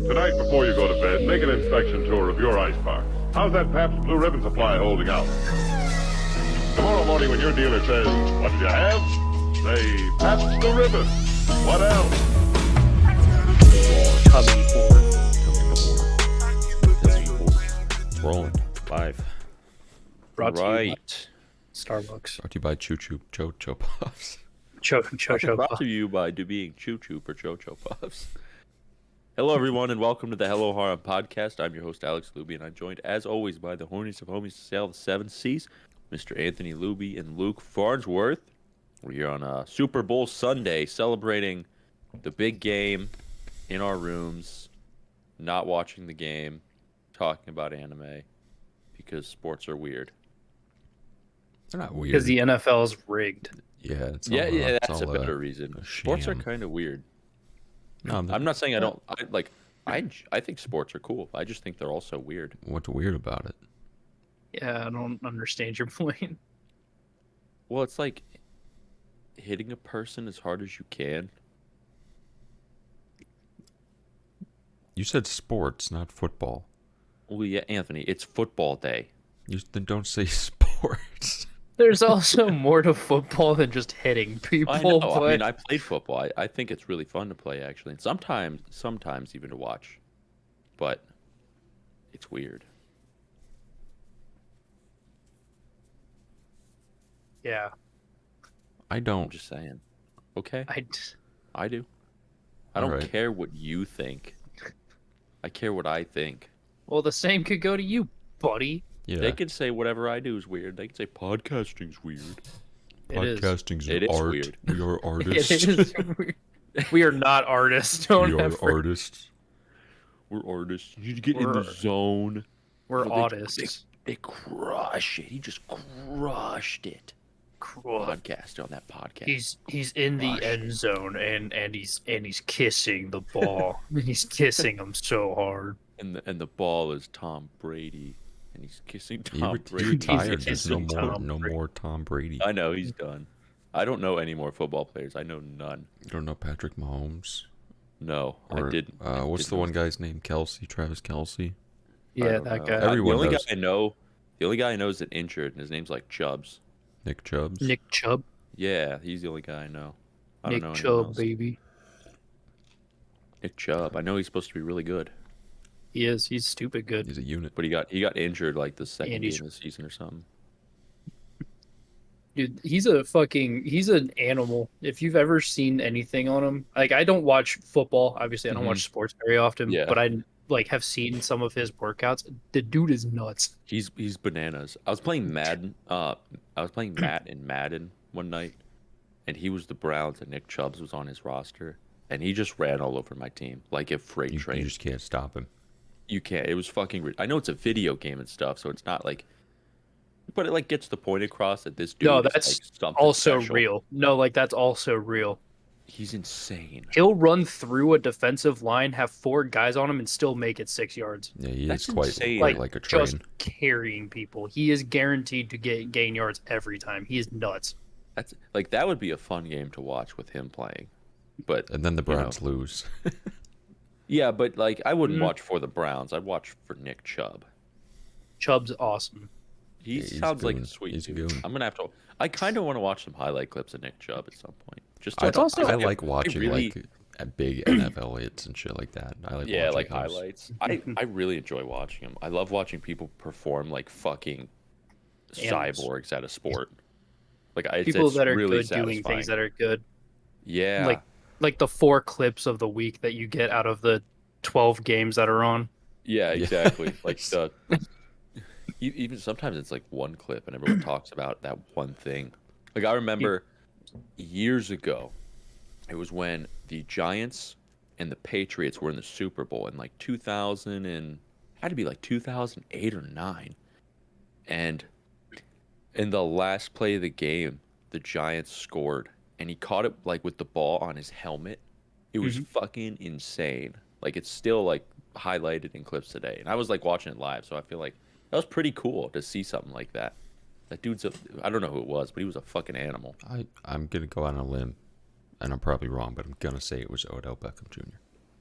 Tonight, before you go to bed, make an inspection tour of your ice box. How's that Pabst Blue Ribbon supply holding out? Tomorrow morning when your dealer says, "What did you have?" say, "Pabst Blue Ribbon." What else? Rolling live. Brought to you by Right. Starbucks. Brought to you by Choo Choo Cho Puffs. Cho Brought to you by being Choo Choo for Cho Puffs. Hello, everyone, and welcome to the Hello Harem podcast. I'm your host, Alex Luby, and I'm joined, as always, by the horniest of homies to sail the seven seas, Mr. Anthony Luby and Luke Farnsworth. We're here on a Super Bowl Sunday, celebrating the big game in our rooms, not watching the game, talking about anime, because sports are weird. They're not weird. Because the NFL is rigged. Yeah, it's Yeah, all, that's a better reason. Sports are kind of weird. No, I'm not saying I don't. I think sports are cool. I just think they're also weird. What's weird about it? Yeah, I don't understand your point. Well, it's like hitting a person as hard as you can. You said sports, not football. Well, yeah, Anthony, it's football day. Then don't say sports. There's also more to football than just hitting people. I know. But... I mean, I played football. I think it's really fun to play, actually, and sometimes even to watch. But it's weird. yeah, I I'm don't. just saying. Okay, I do. I don't Alright. care what you think. I care what I think. well, the same could go to you, buddy. Yeah. They can say whatever I do is weird. They can say podcasting's weird. It is. Podcasting's It is art. weird. We are artists. It is weird. We are not artists. We Don't are ever. artists. We're artists. You get in the We're- zone. We're Well, artists. They crush it. He just crushed it. Podcast on that podcast. He's in the Crush. end zone and he's kissing the ball. He's kissing him so hard. And the ball is Tom Brady, and he's kissing He Tom Brady. retired. He's There's no kissing more. Tom No Brady. more Tom Brady. I know he's done. I don't know any more football players. I know none. You don't know Patrick Mahomes. No, Or I didn't. what's the one guy's name? Kelsey, Travis Kelsey. Yeah, don't that know. guy. Everyone the only knows. guy I know, the only guy I know is injured, and his name's like Chubbs. Nick Chubbs. Nick Chubb. Yeah, he's the only guy I know. I Nick don't know anyone Chubb, else. baby. Nick Chubb. I know he's supposed to be really good, He is. He's stupid good. He's a unit. but he got injured like the second And he's- game of the season or something. Dude, he's an animal. If you've ever seen anything on him, like I don't watch football. Obviously, I don't Mhm. watch sports very often. Yeah. But I like have seen some of his workouts. The dude is nuts. He's bananas. I was playing Madden. I was playing Matt in Madden one night, and he was the Browns, and Nick Chubbs was on his roster, and he just ran all over my team like a freight You train. just can't stop him. You can't. It was fucking. I know it's a video game and stuff, so it's not like, but it like gets the point across that this dude. No, is, that's like, something Also special. real. No, like that's also real. He's insane. He'll run through a defensive line, have 4 guys on him, and still make it 6 yards. Yeah, he That's is quite insane. like a train. Just carrying people. He is guaranteed to gain yards every time. He is nuts. That's like that would be a fun game to watch with him playing, but And then the you know. Browns lose. yeah, but like I wouldn't Mhm. watch for the Browns. I'd watch for Nick Chubb. Chubb's awesome. He Yeah, he's sounds like a goon. sweet He's a dude. goon. I'm gonna have to. I kind of want to watch some highlight clips of Nick Chubb at some point. Just I, to, also- I like watching really- like big NFL hits and shit like that. I like yeah, watching like those. highlights. I really enjoy watching them. I love watching people perform like fucking Animals. cyborgs at a sport. Like People it's that are really good doing satisfying. things that are good. Yeah, Like the 4 clips of the week that you get out of the 12 games that are on. yeah, exactly. Like Yes. the even sometimes it's like one clip and everyone talks about that one thing. Like I remember years ago, it was when the Giants and the Patriots were in the Super Bowl in like 2000 and had to be like 2008 or 9. And in the last play of the game, the Giants scored and he caught it like with the ball on his helmet. It was fucking insane. Like it's still like highlighted in clips today. And I was like watching it live, so I feel like that was pretty cool to see something like that. That dude's I don't know who it was, but he was a fucking animal. I'm gonna go on a limb, and I'm probably wrong, but I'm gonna say it was Odell Beckham Jr.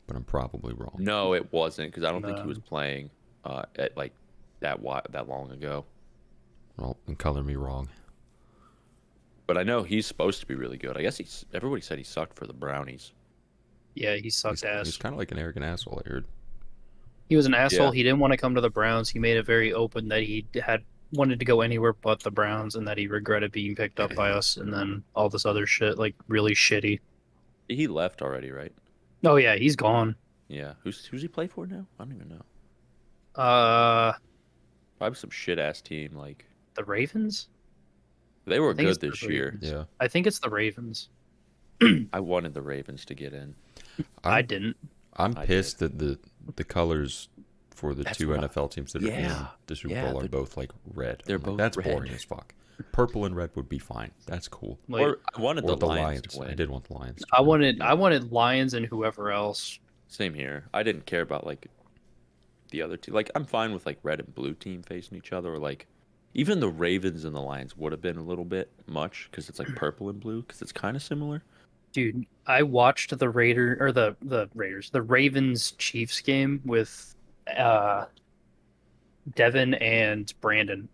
but I'm probably wrong. No, it wasn't because I don't think he No. was playing at like that long ago. Well, and color me wrong. But I know he's supposed to be really good. I guess everybody said he sucked for the Brownies. Yeah, he sucked ass. He's kind of like an arrogant asshole, I heard. He was an asshole. Yeah. He didn't want to come to the Browns. He made it very open that he had wanted to go anywhere but the Browns, and that he regretted being picked up by us, and then all this other shit, like really shitty. He left already, right? Oh yeah, he's gone. Yeah. Who's he play for now? I don't even know. The Probably some shit ass team. Like Ravens. they were I think it's good the this year. Ravens. Yeah. I think it's the Ravens. I wanted the Ravens to get in. I didn't. I'm I pissed that the colors for the That's two what NFL teams that are in Yeah. the Super Yeah, Bowl are they're- both like red. they're I'm like, both that's red. boring as fuck. Purple and red would be fine. That's cool. Like, Or I wanted Or the Lions to win. I did want the Lions. to I win. wanted Lions and whoever else. Same here. I didn't care about like the other two. Like I'm fine with like red and blue team facing each other, or like even the Ravens and the Lions would have been a little bit much because it's like purple and blue because it's kind of similar. Dude, I watched the the Ravens Chiefs game with Devin and Brandon.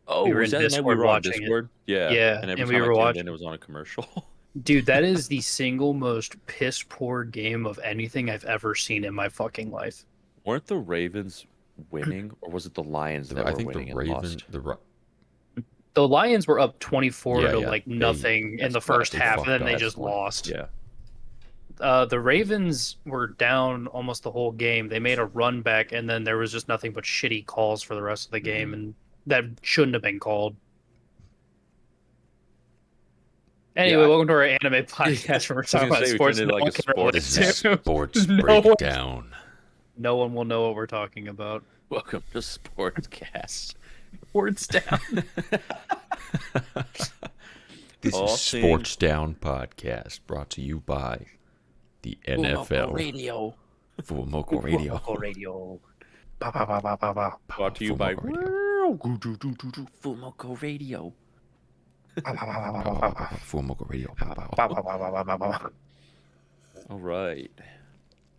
Oh, We were was in that the night we Discord were on watching it. Discord? Yeah. Yeah, And every and we time were I tuned watching- in, it was on a commercial. Dude, that is the single most piss poor game of anything I've ever seen in my fucking life. Weren't the Ravens winning, or was it the Lions that I were think winning the and Raven, lost? The Lions were up 24 Yeah, to yeah. like nothing in that's the what first they half, and then fucked they up. just lost. Yeah. The Ravens were down almost the whole game. They made a run back, and then there was just nothing but shitty calls for the rest of the game, and that shouldn't have been called. Anyway, Yeah, welcome to our anime podcast where we're talking gonna about say, we sports. turned into, like, a No one can relate This is to. sports No one- breakdown. No one will know what we're talking about. Welcome to Sportscast. Sports down. This All is things- Sports Down Podcast, brought to you by the NFL Radio. Fumoko Radio. Radio. Ba, ba, ba, ba, ba, ba. Brought to you by Fumoko Radio. Fumoko Radio. Ba, ba, ba, ba, ba, ba, ba. Fumoko Radio. Ba, ba, ba, ba, ba, ba, ba. All right.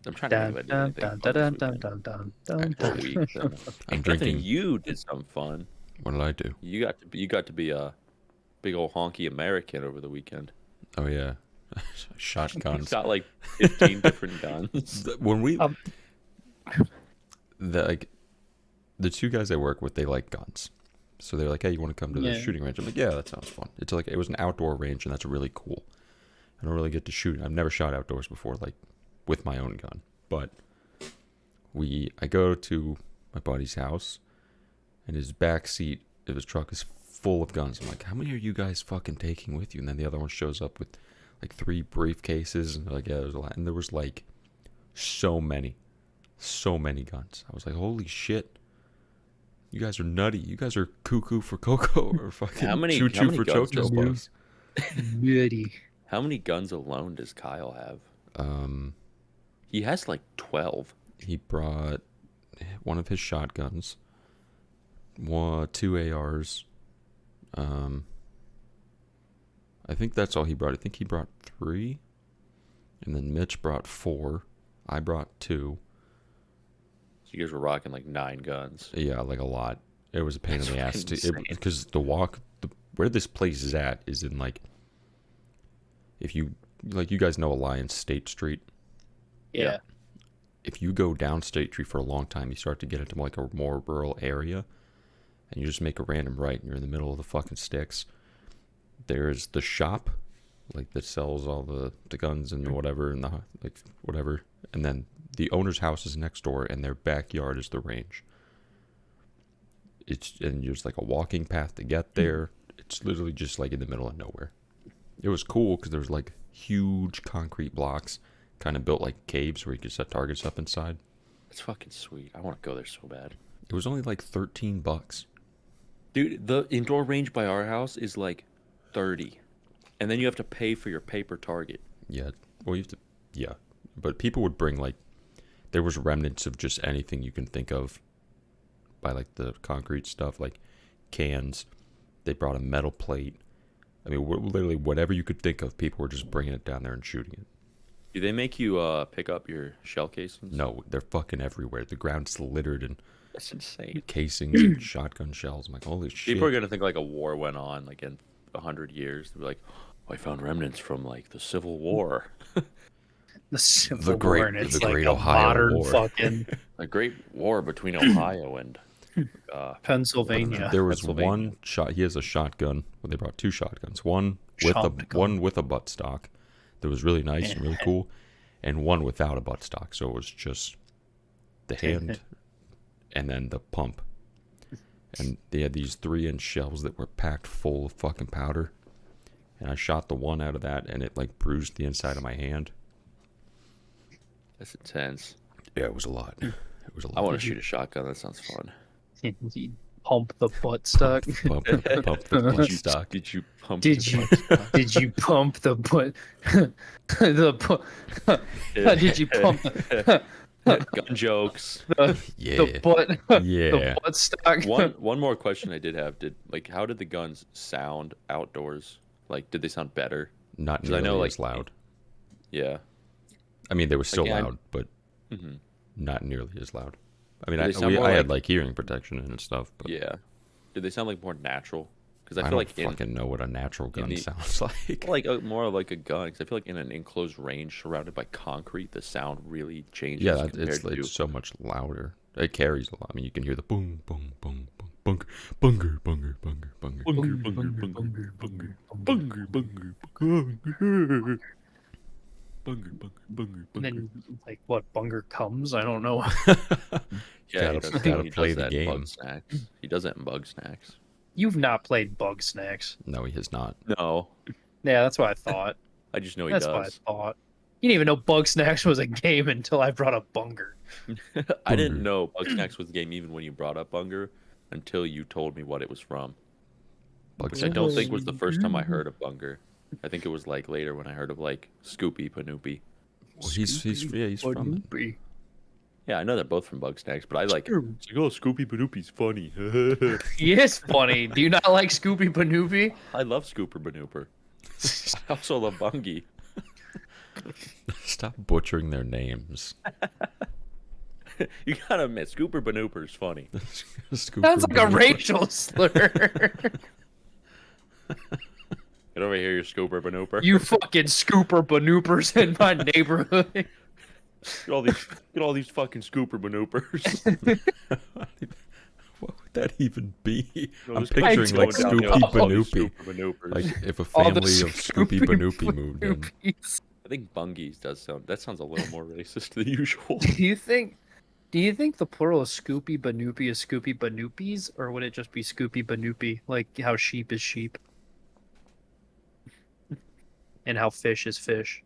I'm trying to Dun, think dun, of anything dun, fun dun, this dun, weekend. dun, dun, dun, All dun. week, so. I'm Anthony, drinking. you did something fun. What did I do? You got to be a big old honky American over the weekend. Oh yeah, He's shotguns. got like 15 different guns. When we Um, the two guys I work with, they like guns, so they're like, "Hey, you want to come to the Yeah. shooting range?" I'm like, "Yeah, that sounds fun." It's like it was an outdoor range, and that's really cool. I don't really get to shoot. I've never shot outdoors before, like with my own gun. But I go to my buddy's house, and his back seat of his truck is full of guns. I'm like, "How many are you guys fucking taking with you?" And then the other one shows up with like 3 briefcases, and they're like, "Yeah, there's a lot." And there was like so many guns. I was like, "Holy shit! You guys are nutty. You guys are cuckoo for cocoa or fucking How many choo choo for guns does choco he puffs." Beauty. How many guns alone does Kyle have? He has like 12. He brought one of his shotguns, 2 ARs. I think that's all he brought. I think he brought 3, and then Mitch brought 4. I brought 2. So you guys were rocking like 9 guns. Yeah, like a lot. It was a pain in the ass That's to insane. because where this place is at is in like, if you like, you guys know Alliance State Street. Yeah. If you go down State Street for a long time, you start to get into like a more rural area, and you just make a random right, and you're in the middle of the fucking sticks. There's the shop, like that sells all the guns and whatever, and the like whatever, and then the owner's house is next door, and their backyard is the range. And there's like a walking path to get there. It's literally just like in the middle of nowhere. It was cool because there was like huge concrete blocks, kind of built like caves where you could set targets up inside. It's fucking sweet. I want to go there so bad. It was only like $13. Dude, the indoor range by our house is like 30. And then you have to pay for your paper target. Yeah, well, you have to, yeah. But people would bring like, there was remnants of just anything you can think of by like the concrete stuff, like cans. They brought a metal plate. I mean, literally whatever you could think of, people were just bringing it down there and shooting it. Do they make you pick up your shell casings? No, they're fucking everywhere. The ground's littered in That's insane. casings and shotgun shells. I'm like, holy shit. People are gonna think like a war went on like in 100 years. They'll be like, oh, I found remnants from like the Civil War. The Civil great- War, and it's the like Great a Ohio modern War. fucking A great war between Ohio and Pennsylvania. There was Pennsylvania. one shot. He has a shotgun. Well, they brought two shotguns. One with Shotgun. a buttstock that was really nice and really cool, and one without a buttstock. So it was just the hand and then the pump. And they had these 3-inch shells that were packed full of fucking powder. And I shot the one out of that, and it like bruised the inside of my hand. That's intense. Yeah, it was a lot. It was a lot. I want to shoot a shotgun. That sounds fun. You pump the buttstock. Pump the buttstock. Did you pump? Did the you butt- did you pump the butt? Did you pump Gun jokes. Yeah. the butt? Yeah. The buttstock. One more question I did have. How did the guns sound outdoors? Like, did they sound better? Not 'Cause I nearly know, as like, loud. Yeah. I mean, they were still yeah, loud, but hmm not nearly as loud. I mean, Do they sound more I had like- like hearing protection and stuff, but Yeah. Did they sound like more natural? Because I I feel don't like in fucking know what a natural gun the- sounds like. more like a gun. Because I feel like in an enclosed range surrounded by concrete, the sound really changes. Yeah, compared it's to so much louder. It carries a lot. I mean, you can hear the boom, boom, boom, boom, bunger, bunger, bunger, bunger, bunger. Bunger, bunger, bunger, bunger, bunger, bunger, bunger. Bunger, bunger, bunger, And bunger. then, like, what, Bunger comes? I don't know. Yeah, Gotta- gotta play the that in game. Bug Snacks. He does that in Bug Snacks. You've not played Bug Snacks. No, he has not. No, Yeah, that's what I thought. I just know he That's what I does. thought. You didn't even know Bug Snacks was a game until I brought up Bunger. I didn't Bunger. know Bug Snacks was a game even when you brought up Bunger until you told me what it was from. Bug Which I Snacks. don't think was the first time I heard of Bunger. I think it was like later when I heard of like Scoopy Panoopy. Well, he's from it. Yeah, I know they're both from Bug Snacks, but I like. True. It's like, oh, Scoopy Panoopy's funny. He is funny. Do you not like Scooby Panoopy? I love Scooper Banooper. I also love Bungie. Stop butchering their names. You gotta admit, Scooper Banooper's funny. Sounds like a racial slur. Get over here, you Scooper Banooper. You fucking scooper banoopers in my neighborhood. Get all these fucking Scooper Banoopers. What would that even be? No, I'm this guy's picturing like don't Scoopy know. Banoopy. Scooper Banoopers. Like if a All the family of Scoopy Banoopy moved in. Banoopies. I think Bungies does sound. That sounds a little more racist than usual. Do you think the plural of Scoopy Banoopy is Scoopy Banoopies, or would it just be Scoopy Banoopy, like how sheep is sheep, and how fish is fish,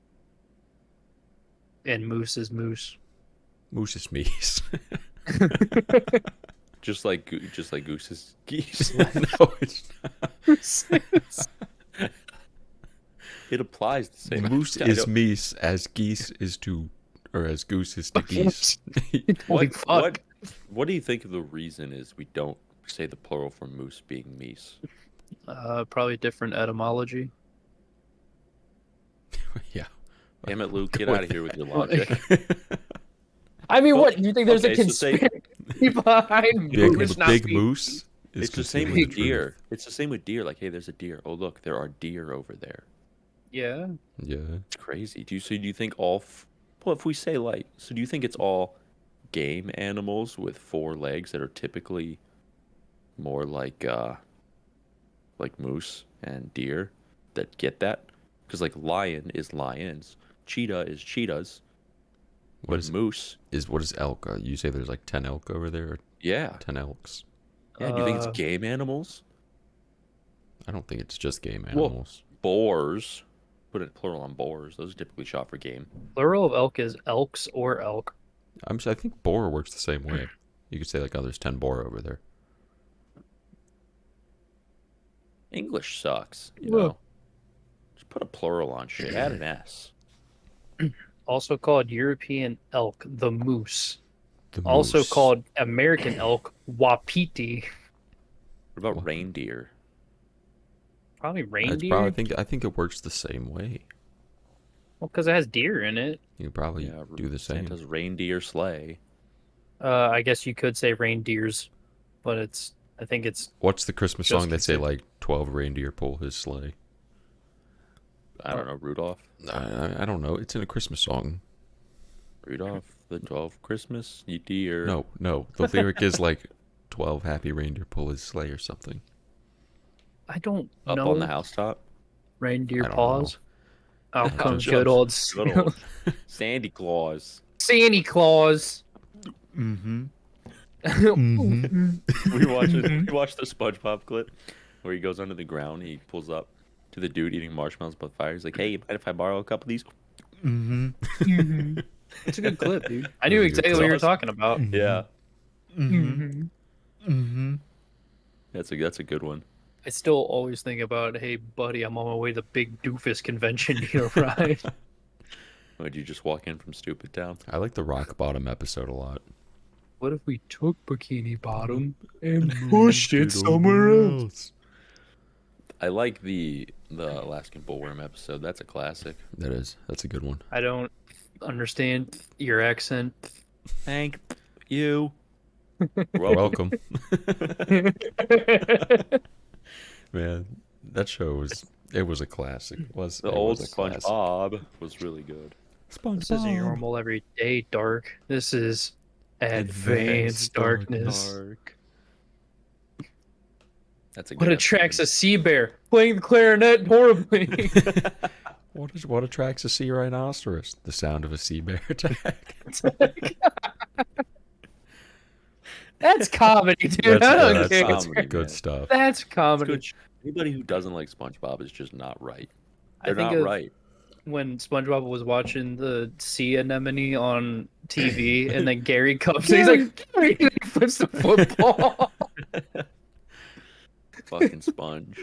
and moose is moose? Moose is meese. just like Goose's geese. No, it's It applies the same. Moose I is don't- meese as geese is to, or as goose is to geese. Holy What, fuck! what do you think the reason is we don't say the plural for moose being meese? Probably different etymology. Yeah. Damn it, Luke, get out of here with your logic. I mean, Well, what? Do you think there's okay, a so say- conspiracy behind Big, moose not big being- moose is It's the same considered with true. deer. It's the same with deer. Like, hey, there's a deer. Oh, look, there are deer over there. Yeah. Yeah. It's crazy. Do you think all? Well, if we say like, so do you think it's all game animals with 4 legs that are typically more like moose and deer that get that? Because like lion is lions, cheetah is cheetahs. What But is moose? what is elk? You say there's like 10 elk over there, or Yeah. 10 elks? Yeah. Do you think it's Uh, game animals? I don't think it's just game Well- animals. Boars. Put it plural on boars. Those are typically shot for game. Plural of elk is elks or elk. I think boar works the same way. You could say like, oh, there's 10 boar over there. English sucks. You Well- know. Just put a plural on shit. Add an S. Also called European elk, the moose. The Also moose. called American elk, wapiti. What about What? reindeer? Probably It's reindeer. probably, I think it works the same way. Well, because it has deer in it. You could probably Yeah, do the same. Santa's reindeer sleigh. I guess you could say reindeers, but I think it's What's the Christmas Just song they say consider- like 12 reindeer pull his sleigh? I don't know, Rudolph. I don't know. It's in a Christmas song. Rudolph the 12 Christmas deer. No. The lyric is like 12 happy reindeer pull his sleigh or something. I don't Up know on the housetop. reindeer I don't paws. Out I comes just- good old Good old Sandy Claus. Santa Claus. Mm-hmm. We watched the SpongeBob clip where he goes under the ground. He pulls up to the dude eating marshmallows by the fire. He's like, "Hey, you mind if I borrow a couple of these?" Mm-hmm. It's a good clip, dude. I knew Really good exactly what you were clip. talking about. Yeah, Mm-hmm. Mm-hmm. that's a good one. I still always think about, hey, buddy, I'm on my way to the big doofus convention. You know, right? Would you just walk in from Stupid Town? I like the Rock Bottom episode a lot. What if we took Bikini Bottom and pushed it somewhere else? I like the Alaskan Bullworm episode. That's a classic. That's a good one. I don't understand your accent. Thank you. Welcome. Man, that show was a classic. It was The it old was a classic. SpongeBob was really good. This isn't your normal everyday dark. This is advanced darkness. Dark. That's a What good attracts a episode. sea bear? Playing the clarinet horribly. What attracts a sea rhinoceros? The sound of a sea bear attack. That's comedy, dude. I don't care. That's comedy, good man. stuff. That's It's comedy. good. Anybody who doesn't like SpongeBob is just not right. I They're think not of right. when SpongeBob was watching the sea anemone on TV, and then Gary comes and he's like, Gary, and he flips the football. Fucking sponge.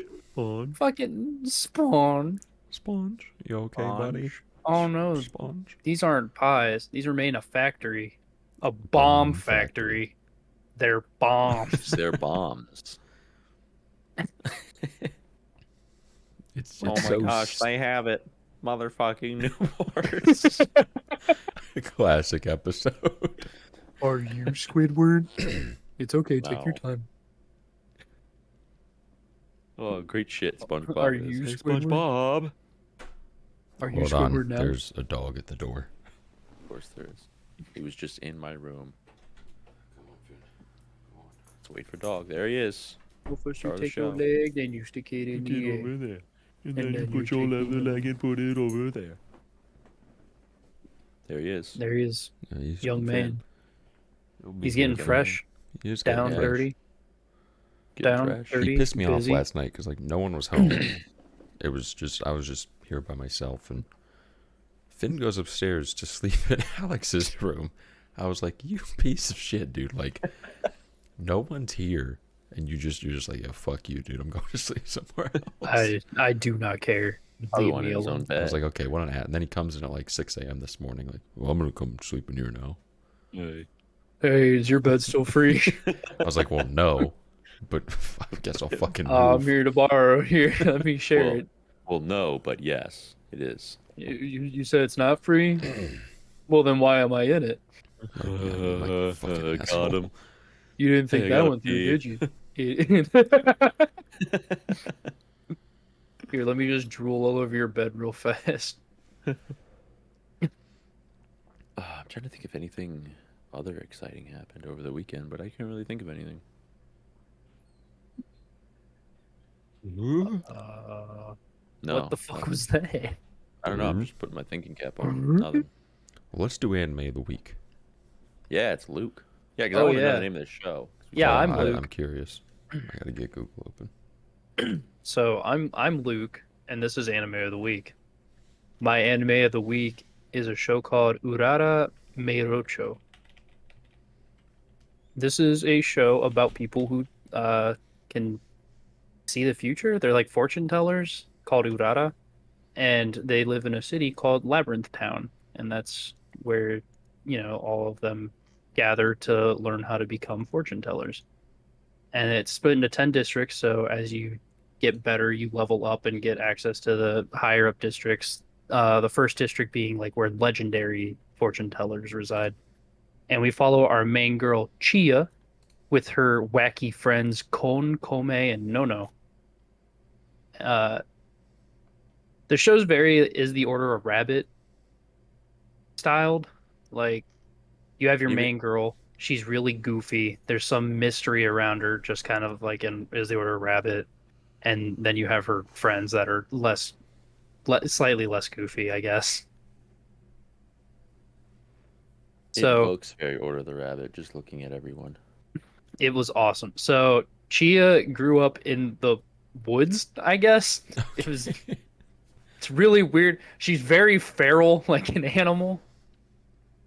Fucking Spawn. Sponge, you okay, buddy? Oh no, Sponge. these aren't pies. These are made in a factory. A bomb Bomb factory. They're bombs. They're bombs. It's Oh my so gosh, they have it. Motherfucking Newports. classic episode. Are you Squidward? It's okay, take your No. time. Oh, great shit, SpongeBob. Are is. you Hey, Squidward? SpongeBob? Are you Hold Squidward on, now? there's a dog at the door. Of course there is. He was just in my room. Let's wait for dog. There he is. Well, first you Start the take your show. leg, then you stick it in the air. there. And then you put your left leg and put it over there. There he is. There he is, Yeah, he's young man. he'll be He's getting good. fresh, He's getting down fresh. dirty. Getting Down, trash. dirty. He pissed me busy. off last night because like no one was home. I was just here by myself, and Finn goes upstairs to sleep in Alex's room. I was like, you piece of shit, dude. Like, no one's here, and you're just like, yeah, fuck you, dude. I'm going to sleep somewhere else. I do not care. Probably Leave wanted me his alone. own bed. I was like, okay, what an ad. And then he comes in at like 6 a.m. this morning, like, well, I'm gonna come sleep in here now. Hey. Hey, is your bed still free? I was like, well, no, but I guess I'll fucking move. I'm here to borrow. Here, let me share Well, it. well, no, but yes, it is. You said it's not free? Well, then why am I in it? Like, fucking got asshole. him. You didn't think Hey, I that gotta one through, pee. did you? Here, let me just drool all over your bed real fast. I'm trying to think if anything other exciting happened over the weekend, but I can't really think of anything. Uh, No. what the fuck was that? I don't know. I'm Mhm. just putting my thinking cap on. Nothing. Well, let's do anime of the week. Yeah, it's Luke. Yeah, because I Oh, want to know yeah. the name of the show. Yeah, I'm I'm Luke. curious. I gotta get Google open. So I'm Luke, and this is anime of the week. My anime of the week is a show called Urara Meirocho. This is a show about people who can see the future. They're like fortune tellers called Urara, and they live in a city called Labyrinth Town, and that's where all of them gather to learn how to become fortune tellers. And it's split into 10 districts, so as you get better, you level up and get access to the higher up districts The first district being like where legendary fortune tellers reside. And we follow our main girl, Chia, with her wacky friends Kon, Kome, and Nono. Uh, the show's very is the Order of Rabbit styled. Like you have your Even main girl, she's really goofy. There's some mystery around her, just kind of like in is the Order of Rabbit, and then you have her friends that are slightly less goofy, I guess. it So looks very Order of the Rabbit, just looking at everyone. it was awesome. So Chia grew up in the woods, I guess. It was it's really weird. She's very feral, like an animal.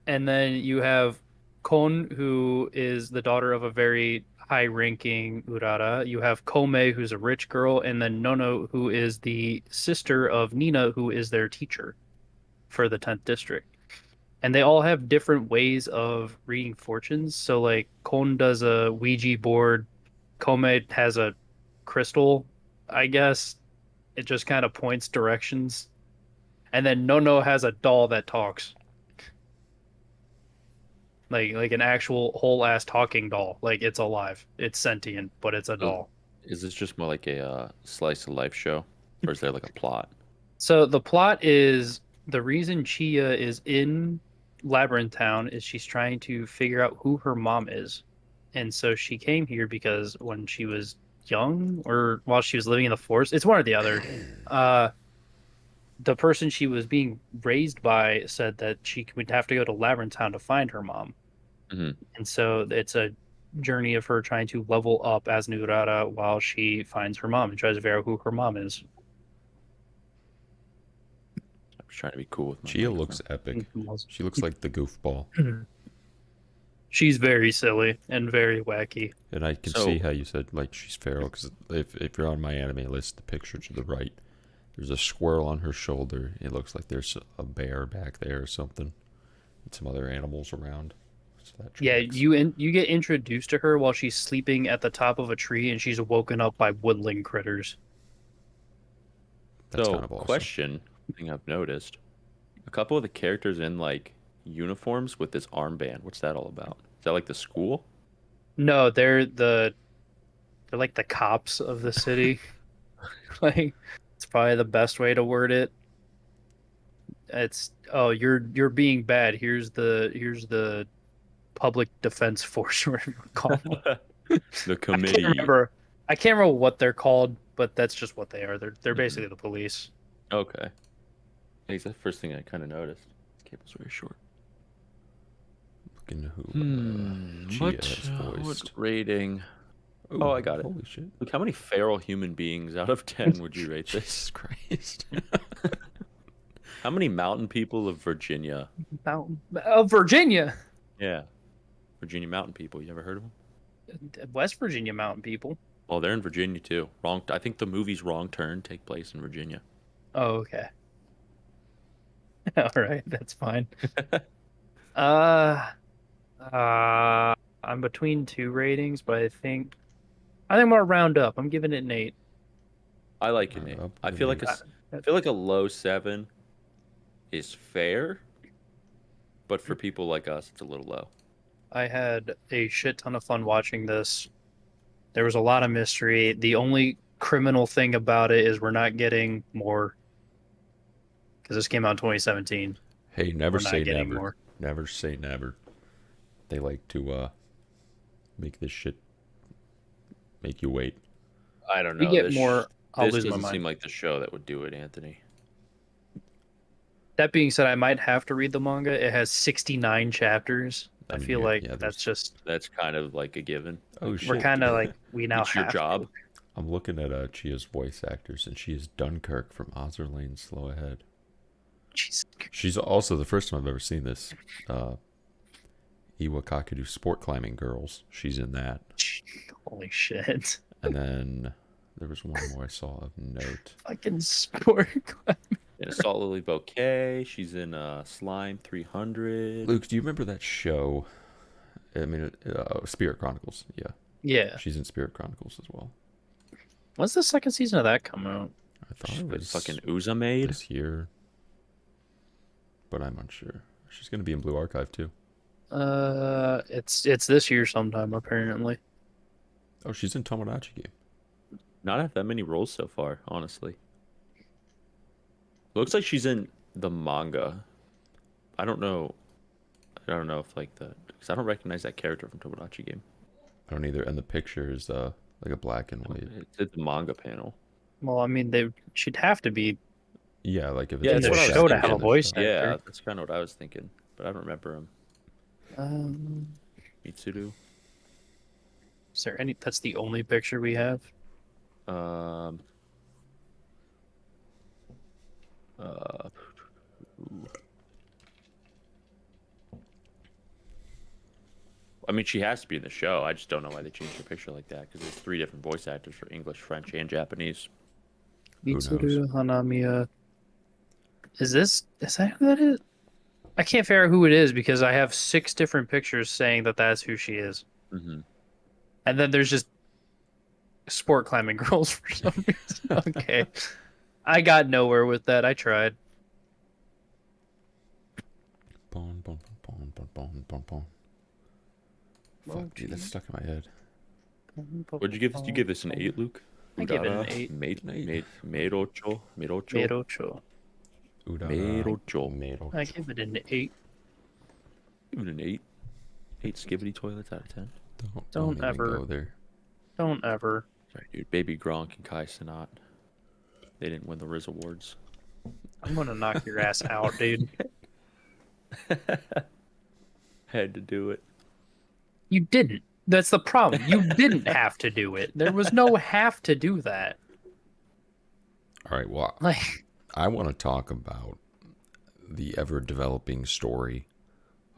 And then you have Kon, who is the daughter of a very high-ranking Urara. You have Kome, who's a rich girl, and then Nono, who is the sister of Nina, who is their teacher for the 10th district. And they all have different ways of reading fortunes. So, like, Kon does a Ouija board, Kome has a crystal, I guess. It just kind of points directions. And then Nono has a doll that talks. Like an actual whole ass talking doll. Like it's alive. It's sentient, but it's a doll. Is this just more like a slice of life show, or is there like a plot? So the plot is the reason Chia is in Labyrinth Town is she's trying to figure out who her mom is. And so she came here because when she was young or while she was living in the forest, it's one or the other. The person she was being raised by said that she would have to go to Labyrinth Town to find her mom. Mhm. And so it's a journey of her trying to level up as an Urara while she finds her mom and tries to figure out who her mom is. I'm just trying to be cool with my Chia microphone. looks epic. She looks like the goofball. She's very silly and very wacky. And I can So- see how you said like she's feral because if you're on my anime list, the picture to the right, there's a squirrel on her shoulder. It looks like there's a bear back there or something, and some other animals around. So that Yeah, tracks. you get introduced to her while she's sleeping at the top of a tree and she's woken up by woodland critters. That's So, kind of awesome. question thing I've noticed: a couple of the characters in like uniforms with this armband. What's that all about? Is that like the school? No, they're like the cops of the city. Like it's probably the best way to word it. It's you're being bad. Here's the public defense force, whatever you want to call them. The I committee. I can't remember what they're called, but that's just what they are. They're basically the police. Okay. That's the first thing I kind of noticed. This cable's very short. Looking who Chia What has voiced. rating? Ooh, Oh, I got it. Holy shit! Look, how many feral human beings out of 10 would you rate this? Jesus Christ! How many mountain people of Virginia? Virginia, Yeah. Virginia mountain people. You ever heard of them? West Virginia mountain people. Oh, they're in Virginia too. I think the movie's Wrong Turn take place in Virginia. Oh, okay. All right, that's fine. uh, I'm between two ratings, but I think I'm gonna round up. I'm giving it an 8. I like an 8. Up I with feel an like I feel like a low 7 is fair, but for people like us, it's a little low. I had a shit ton of fun watching this. There was a lot of mystery. The only criminal thing about it is we're not getting more because this came out in 2017. Hey, never We're not say getting never. more. Never say never. They like to make this shit make you wait. I don't We know. get this more. I'll this lose my doesn't mind. seem like the show that would do it, Anthony. That being said, I might have to read the manga. It has 69 chapters. I mean, feel yeah, like yeah, that's there's- just That's kind of like a given. Oh shit! we're kind of like we now It's your have job. to. I'm looking at Chia's voice actors, and she is Dunkirk from Ozzer Lane Slow Ahead. Jesus. She's also the first time I've ever seen this. Iwakakudu Sport Climbing Girls. She's in that. Holy shit! And then there was one more I saw of note. Fucking sport. In Assault Lily Bouquet, she's in Slime 300. Luke, do you remember that show? I mean, Spirit Chronicles. Yeah, Yeah. she's in Spirit Chronicles as well. When's the second season of that come out? I thought it With was fucking Uza made. this year. but I'm unsure. She's gonna be in Blue Archive too. It's this year sometime apparently. Oh, she's in Tomodachi Game. Not have that many roles so far, honestly. Looks like she's in the manga. I don't know. I don't know if like because I don't recognize that character from Tomodachi Game. I don't either. And the picture is like a black and white. It's at the manga panel. Well, I mean, she'd have to be Yeah, like if it's Yeah, in that's the what I was show to thinking. have a voice Yeah, actor. that's kind of what I was thinking, but I don't remember him. Mitsuru. Is there any? That's the only picture we have. Ooh. I mean, she has to be in the show. I just don't know why they changed her picture like that because there's 3 different voice actors for English, French, and Japanese. Who knows? Mitsuru Hanamiya. Is that who that is? I can't figure out who it is because I have 6 different pictures saying that that's who she is, Mm-hmm. and then there's just sport climbing girls for some reason. Okay, I got nowhere with that. I tried. Bon, bon, bon, bon, bon, bon, bon. Fuck, dude, that's stuck in my head. What'd you give this? You give this an 8, Luke? I give it an 8. Meirocho. Meirocho. Meirocho. I give it an 8. Give it an 8. 8 skivvy toilets out of 10. Don't even ever. go there. Don't ever. Sorry, dude. Baby Gronk and Kai Cenat. They didn't win the Riz Awards. I'm gonna knock your ass out, dude. Had to do it. You didn't. That's the problem. You didn't have to do it. There was no have to do that. All right, well, Like, I want to talk about the ever-developing story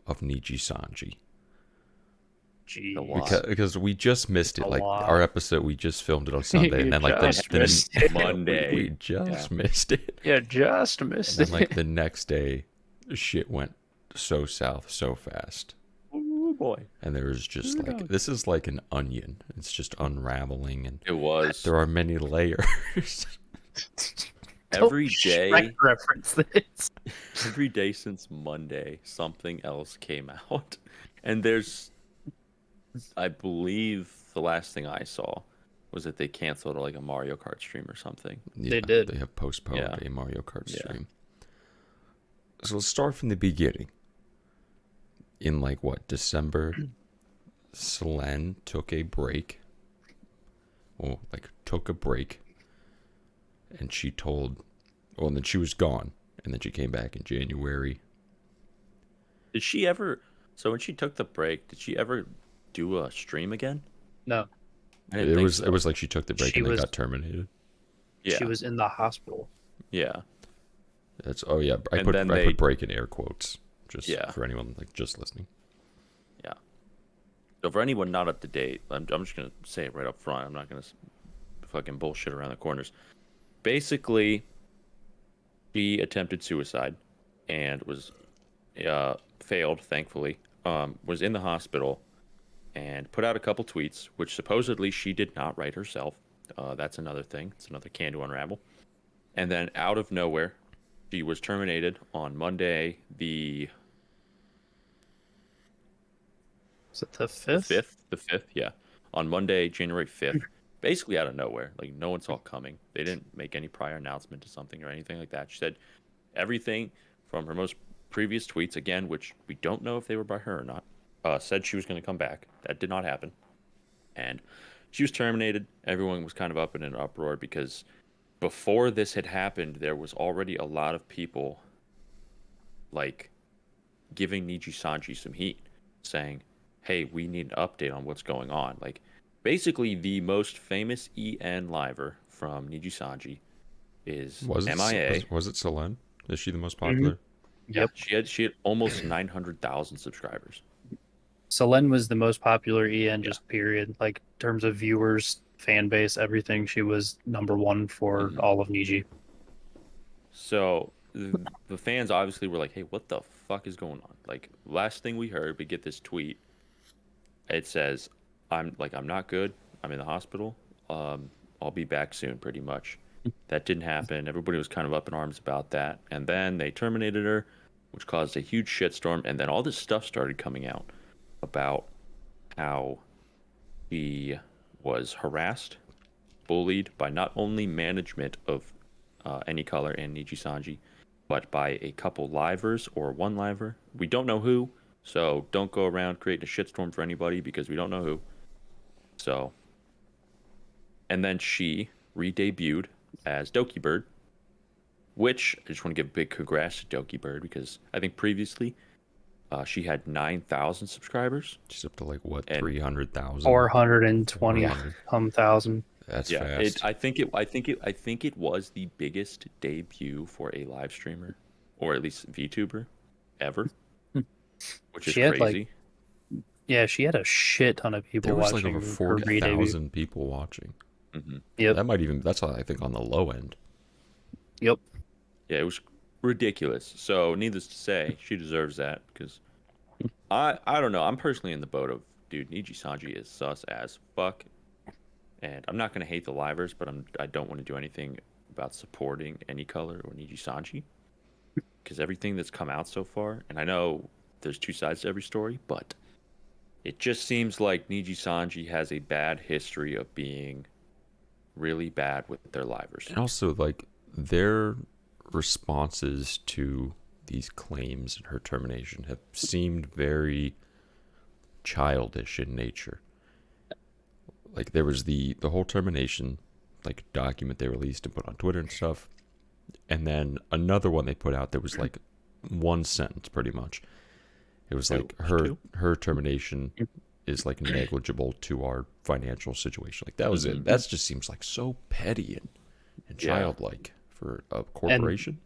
of Nijisanji. gee. A lot. Because we just missed it. A Like, lot. our episode, we just filmed it on Sunday. And then, like, just missed it. Monday. we just missed it. Yeah, just missed And then, like, it. the next day, shit went so south so fast. Oh boy. And there was just, like, this is like an onion. It's just unraveling. And It was. there are many layers. Every Don't day. Shrek reference this. Every day since Monday, something else came out. And there's, I believe the last thing I saw was that they canceled like a Mario Kart stream or something. Yeah, did. They have postponed Yeah. a Mario Kart Yeah. stream. So let's start from the beginning. In like what, December, Selen took a break. Well, like took a break. And she told, well, and then she was gone. And then she came back in January. Did she ever, so when she took the break, did she ever do a stream again? No, I didn't think It was like she took the break She and then was- got terminated. Yeah. she was in the hospital. Yeah. That's I And put then I they- put break in air quotes just Yeah. for anyone like just listening. Yeah. So for anyone not up to date, I'm just going to say it right up front. I'm not going to fucking bullshit around the corners. Basically, she attempted suicide and was failed, thankfully. Was in the hospital and put out a couple tweets, which supposedly she did not write herself. That's another thing. It's another can to unravel. And then out of nowhere, she was terminated on Monday, the Is it the 5th? 5th. The 5th, yeah. On Monday, January 5th. Basically out of nowhere. Like, no one saw it coming. They didn't make any prior announcement to something or anything like that. She said everything from her most previous tweets, again, which we don't know if they were by her or not, said she was going to come back. That did not happen. And she was terminated. Everyone was kind of up in an uproar because before this had happened, there was already a lot of people, like, giving Nijisanji some heat, saying, hey, we need an update on what's going on. Like, basically, the most famous EN liver from Nijisanji is MIA. Was it Selen? Is she the most popular? Yep. She had almost 900,000 subscribers. Selen was the most popular EN, just period. Like, in terms of viewers, fan base, everything, she was number 1 for all of Niji. So the fans obviously were like, hey, what the fuck is going on? Like, last thing we heard, we get this tweet. It says, I'm not good. I'm in the hospital. I'll be back soon, pretty much. That didn't happen. Everybody was kind of up in arms about that. And then they terminated her. which caused a huge shitstorm. And then all this stuff started coming out about how he was harassed, bullied by not only management of Any Color and Nijisanji, but by a couple livers or one liver. We don't know who, so don't go around creating a shitstorm for anybody because we don't know who. So, and then she re-debuted as Doki Bird, which I just want to give a big congrats to Doki Bird because I think previously she had 9,000 subscribers. She's up to like what, And 300,000? 420 thousand. That's Yeah, fast. I think it was the biggest debut for a live streamer, or at least VTuber, ever, which is She had, crazy. Yeah, she had a shit ton of people There was watching like over her re-debut. 40,000 people watching. Yep. That might even, that's I think on the low end. Yep. Yeah, it was ridiculous. So, needless to say, she deserves that because I don't know. I'm personally in the boat of, dude, Nijisanji is sus as fuck. And I'm not gonna hate the livers, but I don't want to do anything about supporting Any Color or Nijisanji because everything that's come out so far, and I know there's two sides to every story, but it just seems like Nijisanji has a bad history of being really bad with their livers. And also, like, their responses to these claims and her termination have seemed very childish in nature. Like, there was the whole termination, like, document they released and put on Twitter and stuff. And then another one they put out that was, like, one sentence, pretty much. It was like, her termination is, like, negligible to our financial situation. Like, that was it. That just seems, like, so petty and childlike for a corporation.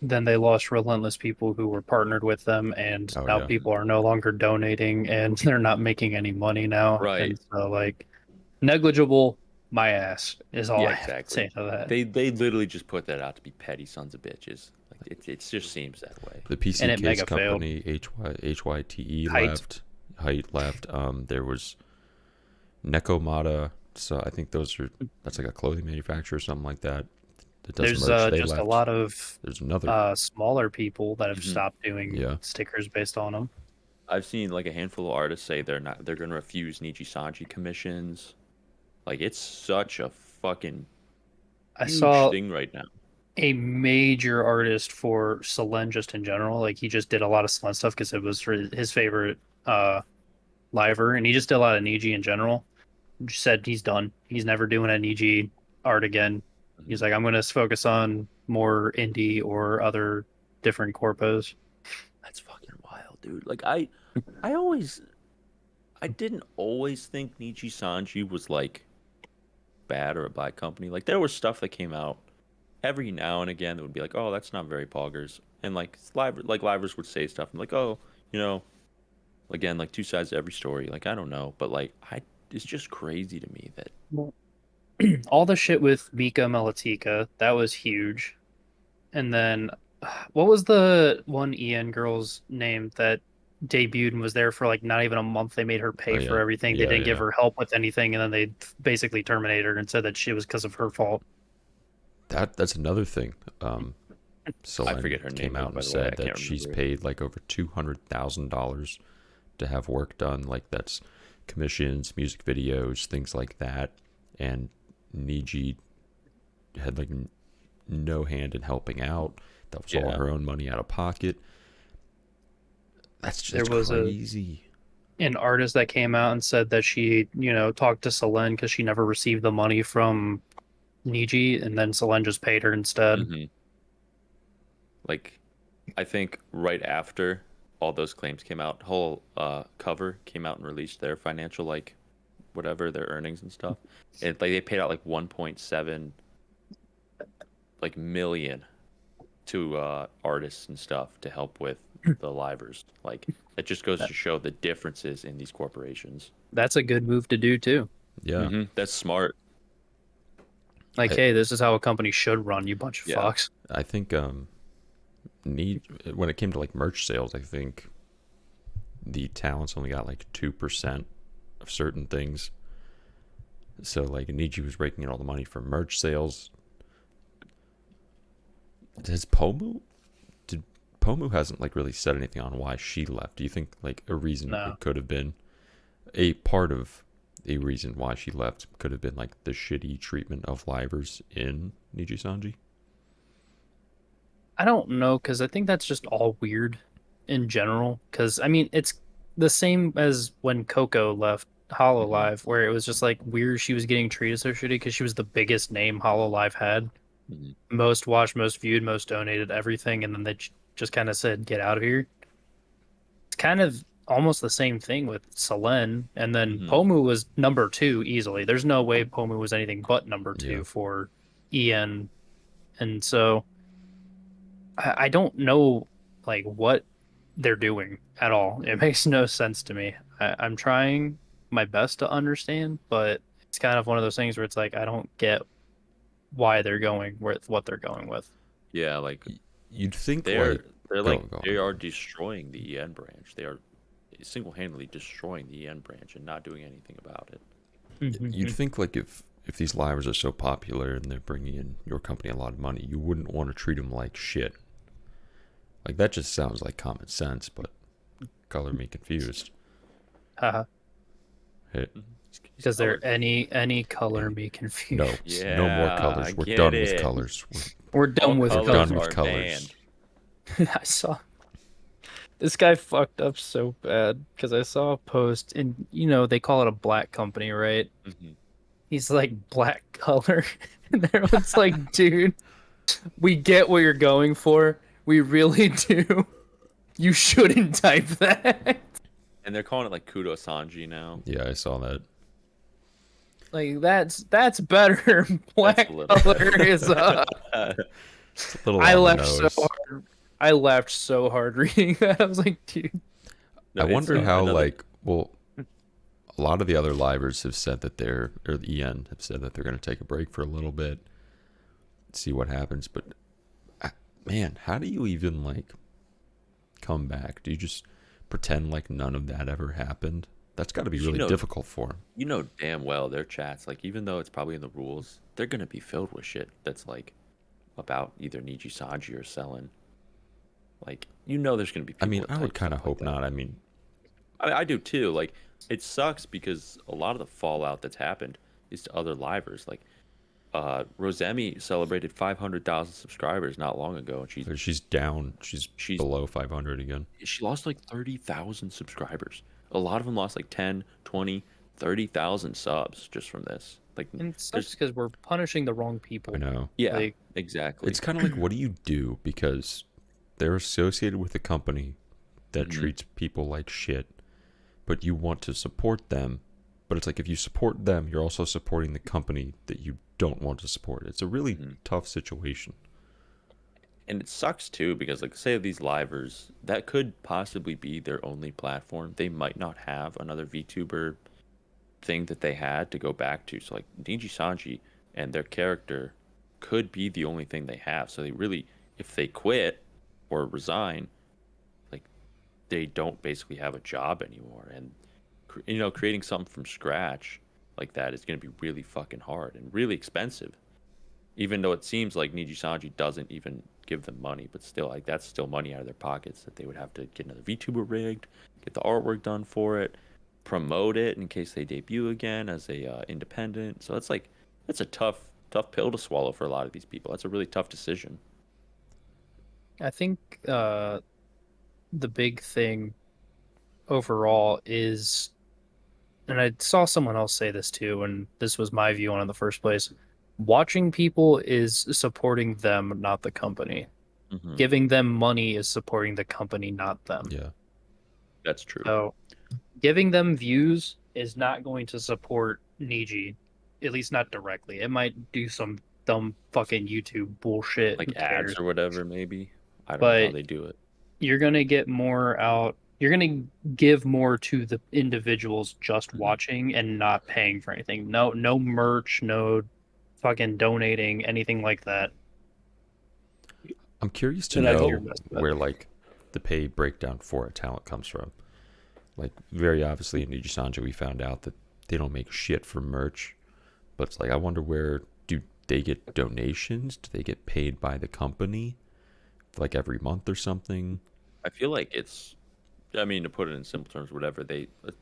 Then they lost relentless people who were partnered with them, and now people are no longer donating, and they're not making any money now. Right. And so, like, negligible, my ass is all I have to say to that. They literally just put that out to be petty sons of bitches. Like it just seems that way. The PC case company, HYTE left. Height left. There was Nekomata. So I think that's like a clothing manufacturer or something like that. There's just a lot of there's another smaller people that have stopped doing stickers based on them. I've seen like a handful of artists say they're going to refuse Nijisanji commissions. Like it's such a fucking huge thing right now. A major artist for Selen just in general. Like he just did a lot of Selen stuff because it was his favorite liver, and he just did a lot of Niji in general. Just said he's done. He's never doing a Niji art again. He's like, I'm going to focus on more indie or other different corpos. That's fucking wild, dude. Like I didn't always think Nijisanji was like bad or a bad company. Like there was stuff that came out every now and again that would be like, oh, that's not very poggers, and like livers would say stuff and like, oh, you know, again, like two sides to every story. Like I don't know, but like it's just crazy to me that all the shit with Mika Melatika, that was huge. And then what was the one EN girl's name that debuted and was there for like not even a month? They made her pay for everything. They didn't give her help with anything, and then they basically terminated her and said that she was because of her fault. That's another thing. So I forget her name. Came out and said that she's paid like over $200,000 to have work done. Like that's commissions, music videos, things like that. And Niji had like no hand in helping out. That was all her own money out of pocket. That's just crazy. An artist that came out and said that she, talked to Selen because she never received the money from Niji, and then Selen just paid her instead. Mm-hmm. Like, I think right after all those claims came out, whole cover came out and released their financial, like, whatever, their earnings and stuff. And like they paid out like 1.7 like million to artists and stuff to help with the livers. Like it just goes to show the differences in these corporations. That's a good move to do too. Yeah. That's smart. Like, hey, this is how a company should run, you bunch of fucks. I think when it came to like merch sales, I think the talents only got like 2% of certain things. So like Niji was raking in all the money for merch sales. Did Pomu hasn't like really said anything on why she left. Do you think like a reason No. it could have been a part of a reason why she left could have been like the shitty treatment of livers in Nijisanji? I don't know, because I think that's just all weird in general. Because, I mean, it's the same as when Coco left Hololive, where it was just like weird she was getting treated so shitty because she was the biggest name Hololive had. Mhm. Most watched, most viewed, most donated, everything. And then they just kind of said, get out of here. It's kind of almost the same thing with Selen. And then Mhm. Pomu was number 2 easily. There's no way Pomu was anything but number 2 Yeah. for EN. And so I don't know like what they're doing at all. It makes no sense to me. I'm trying my best to understand, but it's kind of one of those things where it's like I don't get why they're going with what they're going with. Yeah, like You'd think they're like they're go- like go they on. are destroying the EN branch. They are single-handedly destroying the EN branch and not doing anything about it. You'd think like if these livers are so popular and they're bringing in your company a lot of money, you wouldn't want to treat them like shit. Like that just sounds like common sense, but color me confused. Haha. Hey, Because they're Colored. any color me confused. no, no more Yeah, colors. I We're get done with it. colors. We're done All with We're colors done with are colors. banned. I saw this guy fucked up so bad because I saw a post and they call it a black company, right? Mhm. He's like black color, and everyone's like, dude, we get what you're going for. We really do. You shouldn't type that. And they're calling it like Kudo Sanji now. Yeah, I saw that. Like that's better. Black That's a little color better. is It's a little I on the laughed so nose. hard. I laughed so hard reading that. I was like, dude. No, I it's, wonder how another- like well, a lot of the other livers have said that or the EN have said that they're going to take a break for a little bit, see what happens. But man, how do you even like come back? Do you just pretend like none of that ever happened? That's got to be really difficult for them. You know damn well their chats, like even though it's probably in the rules, they're gonna be filled with shit that's like about either Nijisanji or Selen. Like there's gonna be people I mean, that I would type kind of stuff like hope that. not. I mean, I do too. Like it sucks because a lot of the fallout that's happened is to other livers. Like Rosemi celebrated 500,000 subscribers not long ago, and she's down. She's she's below 500 again. she lost like 30,000 subscribers. A lot of them lost like 10, 20, 30,000 subs just from this. Like And it sucks there's because we're punishing the wrong people. I know. yeah, Like, exactly. It's kind of like, what do you do? Because they're associated with a company that treats people like shit, but you want to support them. But it's like, if you support them, you're also supporting the company that you don't want to support. It's a really tough situation. And it sucks too because like say these livers, that could possibly be their only platform. They might not have another VTuber thing that they had to go back to. So like Nijisanji and their character could be the only thing they have. So they really, if they quit or resign, like they don't basically have a job anymore. And creating something from scratch like that is going to be really fucking hard and really expensive. Even though it seems like Nijisanji doesn't even give them money, but still, like that's still money out of their pockets that they would have to get another VTuber rigged, get the artwork done for it, promote it in case they debut again as a independent. So it's like it's a tough pill to swallow for a lot of these people. That's a really tough decision. I think the big thing overall is, and I saw someone else say this too, and this was my view on it in the first place. Watching people is supporting them, not the company. Mhm. Giving them money is supporting the company, not them. Yeah. That's true. So, giving them views is not going to support Niji, at least not directly. It might do some dumb fucking YouTube bullshit, Like who ads cares? or whatever, maybe. I don't know But how they do it. You're gonna get more out. You're gonna give more to the individuals just watching and not paying for anything. No merch, no fucking donating, anything like that. I'm curious to And I do know your best bet. where like the pay breakdown for a talent comes from. Like very obviously in Nijisanji we found out that they don't make shit for merch, but it's like I wonder, where do they get donations? Do they get paid by the company? like every month or something. I feel like it's, I mean, to put it in simple terms,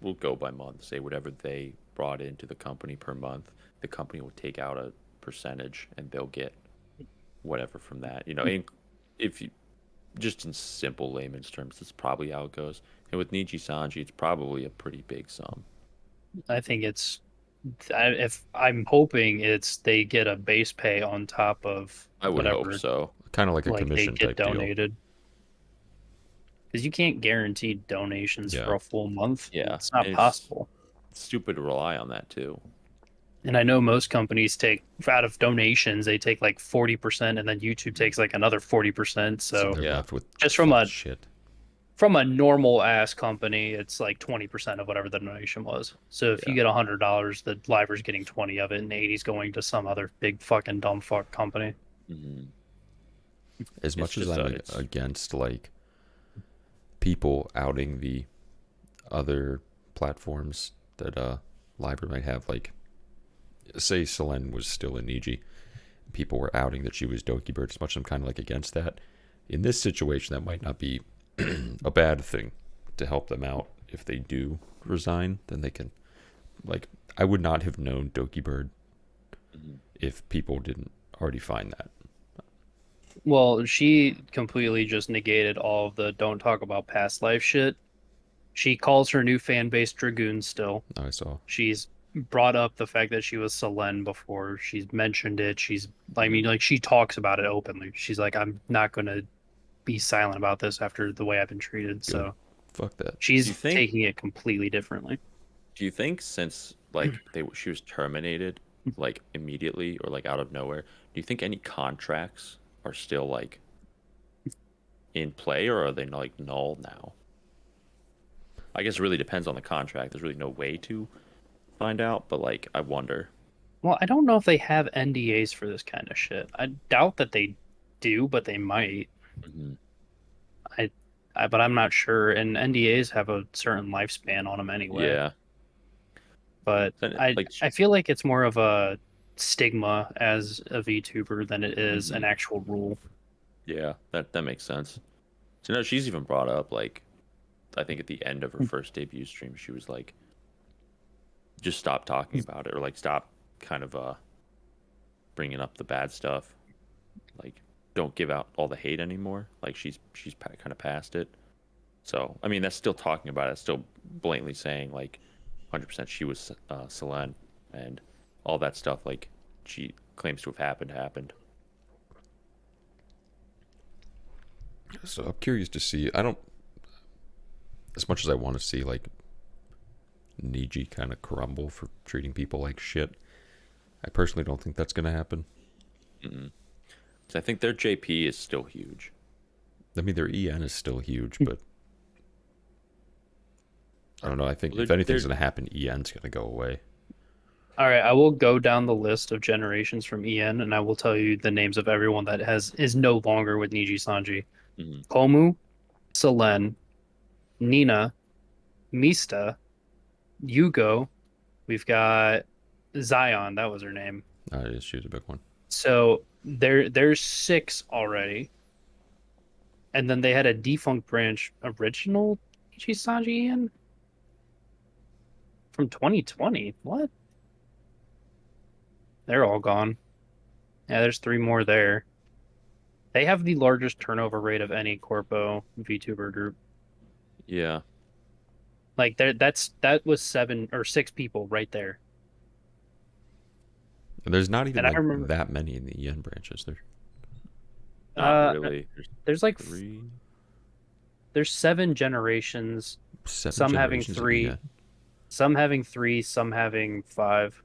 we'll go by month, say whatever they brought into the company per month, the company will take out a percentage and they'll get whatever from that. And if you, just in simple layman's terms, that's probably how it goes. And with Nijisanji, it's probably a pretty big sum. I think if I'm hoping it's they get a base pay on top of I would whatever hope so. Kind of like a like they commission get type deal. donated. Because you can't guarantee donations Yeah. for a full month. Yeah, It's not and possible. It's stupid to rely on that too. And I know most companies take out of donations, they take like 40%, and then YouTube takes like another 40%. So they're Yeah. left with just from a shit. from a normal ass company, it's like 20% of whatever the donation was. So if you get $100, the library's getting 20 of it, and 80's going to some other big fucking dumb fuck company. Mm-hmm. As much as just, I'm it's- against like people outing the other platforms that library might have, like say Selen was still in Niji, people were outing that she was Doki Bird. As much as I'm kind of like against that, in this situation, that might not be a bad thing to help them out. If they do resign, then they can, like, I would not have known Doki Bird if people didn't already find that. Well, she completely just negated all of the don't talk about past life shit. She calls her new fan base Dragoons still. I saw. She's brought up the fact that she was Selen before. She's mentioned it. I mean, like, she talks about it openly. She's like, I'm not going to be silent about this after the way I've been treated. So Fuck that. she's Do you think- taking it completely differently. Do you think since like she was terminated like immediately or like out of nowhere, do you think any contracts are still like in play, or are they like null now? I guess it really depends on the contract. There's really no way to find out, but like I wonder. Well, I don't know if they have NDAs for this kind of shit. I doubt that they do, but they might. Mhm. But I'm not sure. And NDAs have a certain lifespan on them anyway. Yeah. But Then, I like, I feel like it's more of a stigma as a VTuber than it is an actual rule. Yeah, that makes sense. So no, she's even brought up like, I think at the end of her first debut stream, she was like, just stop talking about it, or like stop kind of bringing up the bad stuff. Like, don't give out all the hate anymore. Like she's kind of past it. So I mean, that's still talking about it. Still blatantly saying like, 100% she was Selen, and all that stuff like she claims to have happened. So I'm curious to see. I don't, as much as I want to see like Niji kind of crumble for treating people like shit, I personally don't think that's going to happen. So I think their JP is still huge. I mean, their EN is still huge, but I don't know. I think Well, if anything's they're- going to happen, EN's going to go away. All right, I will go down the list of generations from EN, and I will tell you the names of everyone that is no longer with Nijisanji. Mhm. Komu, Selen, Nina, Mista, Yugo. We've got Zion. That was her name. She was a big one. So there's 6 already. And then they had a defunct branch, original Nijisanji EN from 2020. What? They're all gone. Yeah, there's 3 more there. They have the largest turnover rate of any Corpo VTuber group. Yeah. Like that was 7 or 6 people right there. And there's not even And I like remember- that many in the EN branches. Not really. There's like 3. there's 7 generations, 7 some having generations of 3, EN. some having 3, some having 5.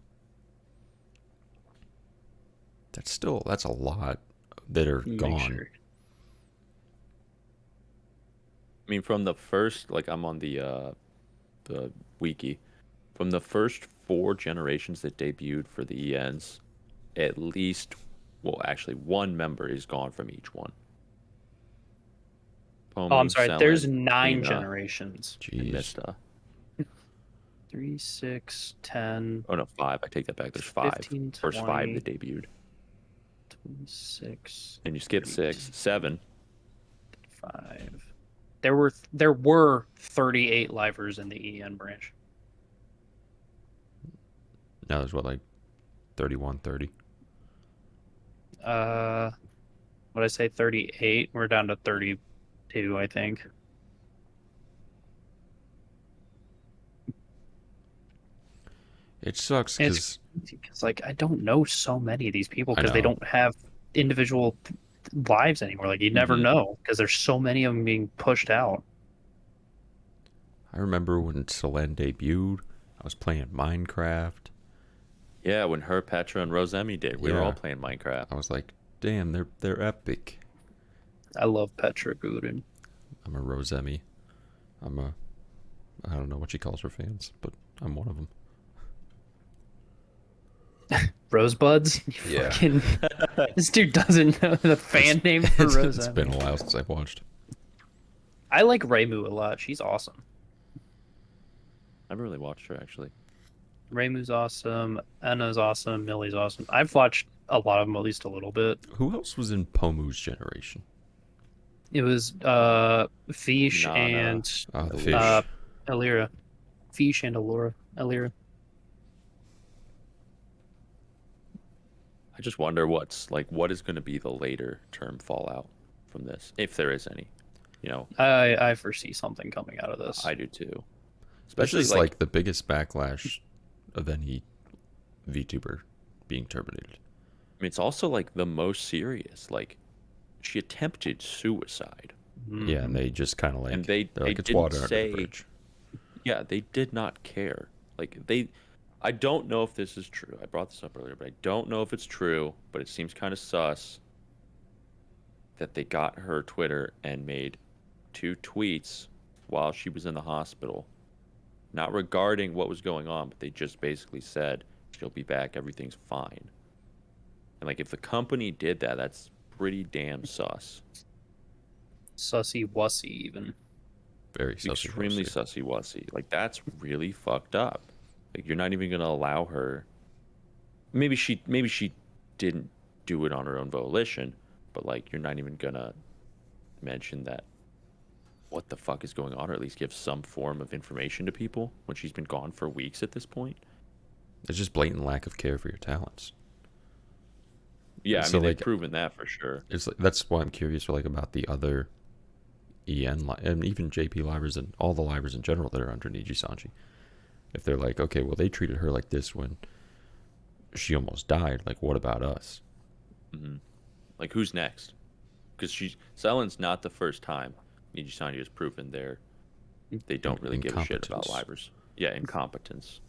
That's a lot that are Make gone. sure. I mean, from the first, like I'm on the wiki, from the first 4 generations that debuted for the ENs, at least, well, actually, 1 member is gone from each one. Oh, I'm sorry. There's 9 Nina, generations. and Jeez. Mista. 3, 6, 10, Oh no, 5. I take that back. There's 5. 15, First 5 20. that debuted, 26. and you skip 6, 7. 5. There were 38 livers in the EN branch. Now there's what, like 31, 30? What did I say? 38. We're down to 32, I think. It sucks And because it's like I don't know so many of these people I because they know. don't have individual lives anymore. Like you never Mhm. know because there's so many of them being pushed out. I remember when Selen debuted, I was playing Minecraft. Yeah, when her, Petra, and Rosemi did, we were Yeah. all playing Minecraft. I was like, damn, they're epic. I love Petra Gudin. I'm a Rosemi. I don't know what she calls her fans, but I'm one of them. Rosebuds? Yeah. Fucking, this dude doesn't know the fan name for Rose. It's been a while since I've watched. I like Reimu a lot. She's awesome. I haven't really watched her actually. Reimu's awesome. Anna's awesome. Millie's awesome. I've watched a lot of them, at least a little bit. Who else was in Pomu's generation? It was Fish Nana. and Oh, the fish. Elira. Fish and Elira. I just wonder what is going to be the later term fallout from this, if there is any. You know, I foresee something coming out of this. I do too. That's Especially just like the biggest backlash of any VTuber being terminated. I mean, it's also like the most serious. Like, she attempted suicide. Mhm. Yeah, and they just kind of like, And they they're like, it's didn't water under say- the bridge. Yeah, they did not care. Like I don't know if this is true. I brought this up earlier, but I don't know if it's true. But it seems kind of sus that they got her Twitter and made 2 tweets while she was in the hospital, not regarding what was going on, but they just basically said she'll be back, everything's fine. And like, if the company did that, that's pretty damn sus. Sussy wussy even. Very sussy. Extremely sussy wussy. Like, that's really fucked up. Like, you're not even gonna allow her. Maybe she didn't do it on her own volition, but like, you're not even gonna mention that what the fuck is going on, or at least give some form of information to people when she's been gone for weeks at this point. It's just blatant lack of care for your talents. Yeah, I So, mean, they've like, proven that for sure. It's like, that's why I'm curious for like about the other and even JP livers and all the livers in general that are under Nijisanji. If they're like, okay, well, they treated her like this when she almost died. Like, what about us? Like, who's next? Because Selen's not the first time Nijisanji has proven they don't really give a shit about Incompetence. livers. Yeah, incompetence.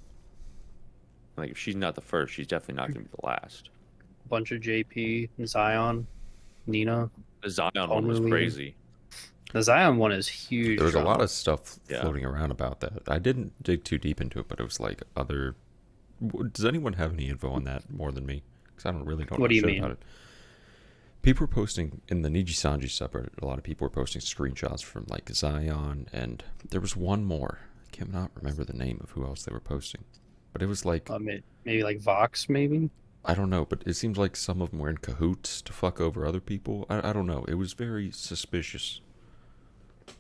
Like, if she's not the first, she's definitely not going to be the last. Bunch of JP, Zion, Nina. The Zion one was Totally. crazy. The Zion one is huge. There was a lot drama. of stuff Yeah. floating around about that. I didn't dig too deep into it, but it was like other. Does anyone have any info on that more than me? Because I don't know What do you shit mean? about it. People were posting in the Nijisanji subreddit. A lot of people were posting screenshots from like Zion, and there was one more. I cannot remember the name of who else they were posting, but it was like Maybe like Vox, maybe. I don't know, but it seems like some of them were in cahoots to fuck over other people. I don't know. It was very suspicious.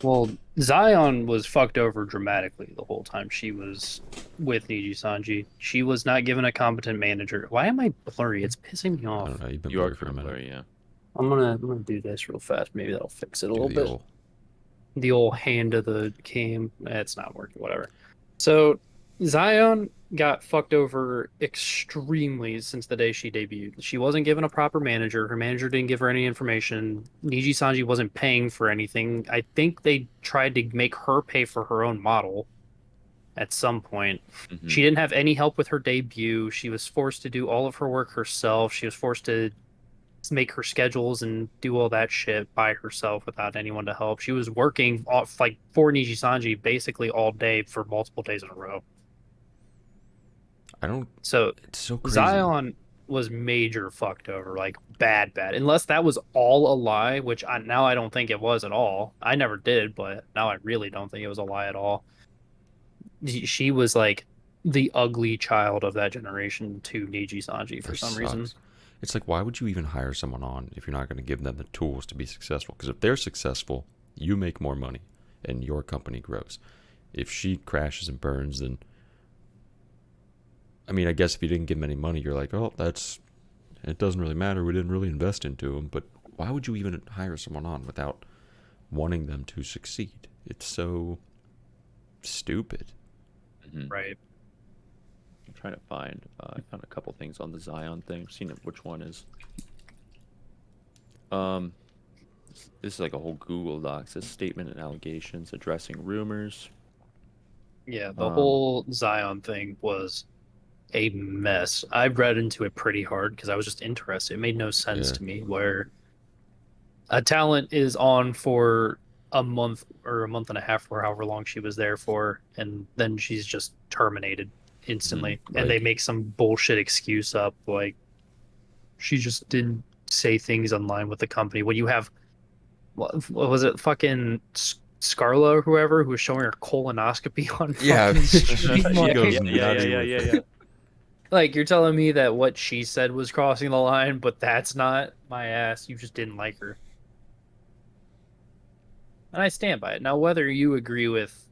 Well, Zion was fucked over dramatically the whole time she was with Nijisanji. She was not given a competent manager. Why am I blurry? It's pissing me I off. don't know. You've been You are blurry for a minute. blurry, yeah. I'm gonna do this real fast. Maybe that'll fix it a Do little the bit. old- The old hand of the cam. It's not working. Whatever. So Zion got fucked over extremely since the day she debuted. She wasn't given a proper manager. Her manager didn't give her any information. Nijisanji wasn't paying for anything. I think they tried to make her pay for her own model at some point. Mhm. She didn't have any help with her debut. She was forced to do all of her work herself. She was forced to make her schedules and do all that shit by herself without anyone to help. She was working off like for Nijisanji basically all day for multiple days in a row. I don't. So It's so crazy. Zion was major fucked over, like bad. Unless that was all a lie, which now I don't think it was at all. I never did, but now I really don't think it was a lie at all. She was like the ugly child of that generation to Nijisanji for That some reason. sucks. It's like, why would you even hire someone on if you're not going to give them the tools to be successful? Because if they're successful, You make more money, and your company grows. If she crashes and burns, then I mean, I guess if you didn't give him any money, you're like, oh, it doesn't really matter. We didn't really invest into him. But why would you even hire someone on without wanting them to succeed? It's so stupid. Mhm. Right. I'm trying to find. I found a couple things on the Zion thing. I've seen which one is. This is like a whole Google Doc. It says statement and allegations addressing rumors. Yeah, the whole Zion thing was a mess. I read into it pretty hard because I was just interested. It made no sense Yeah. to me where a talent is on for a month or a month and a half or however long she was there for, and then she's just terminated instantly. Right. And they make some bullshit excuse up like she just didn't say things in line with the company. When you have what was it, fucking Scarla or whoever who was showing her colonoscopy on Yeah. fucking stream, She like, goes nutty with it. like you're telling me that what she said was crossing the line, but that's not my ass. You just didn't like her. And I stand by it. Now, whether you agree with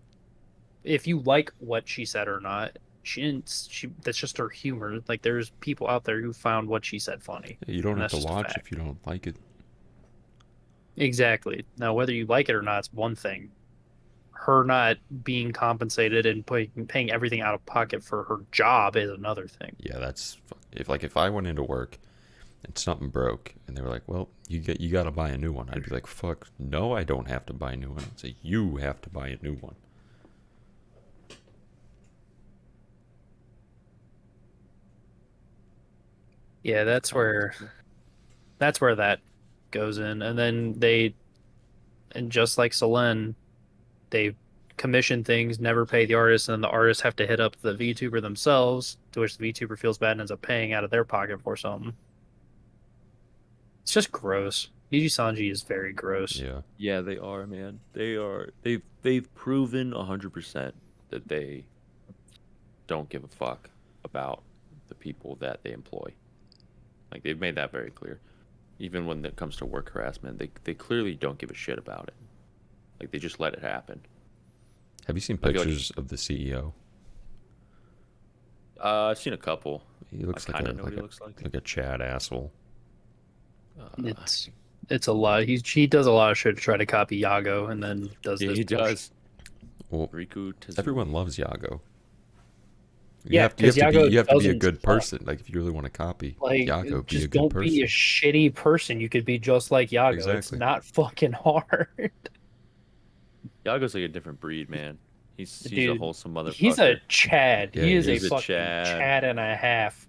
if you like what she said or not, she didn't she that's just her humor. Like there's people out there who found what she said funny. You don't And have that's to just a watch fact. if you don't like it. Exactly. Now, whether you like it or not, it's one thing. Her not being compensated and paying everything out of pocket for her job is another thing. Yeah, that's if I went into work and something broke and they were like, "Well, you got to buy a new one." I'd be like, "Fuck, no, I don't have to buy a new one." I'd say, "You have to buy a new one." Yeah, that's where that goes in. And then and just like Selen, they commission things, never pay the artist, and then the artists have to hit up the VTuber themselves, to which the VTuber feels bad and ends up paying out of their pocket for something. It's just gross. Nijisanji is very gross. Yeah. Yeah, they are, man. They are. They've proven 100% that they don't give a fuck about the people that they employ. Like they've made that very clear. Even when it comes to work harassment, they clearly don't give a shit about it. Like they just let it happen. Have you seen I feel like- pictures of the CEO? I've seen a couple. He looks I like kind a of know what he looks like. like a Chad asshole. It's a lot. He does a lot of shit to try to copy Yago, and then does Yeah, this he bullshit. does. Well, Riku Tezu. everyone loves Yago. Yeah, you have 'cause to be Yago you have to be a doesn't good suck. person. Like if you really want to copy Like, Yago, be just a good don't person. be a shitty person. You could be just like Yago. It's Exactly. not fucking hard. Yago's like a different breed, man. He's a Dude, wholesome motherfucker. he's a Chad. Yeah, he is he's a a fucking Chad. Chad and a half.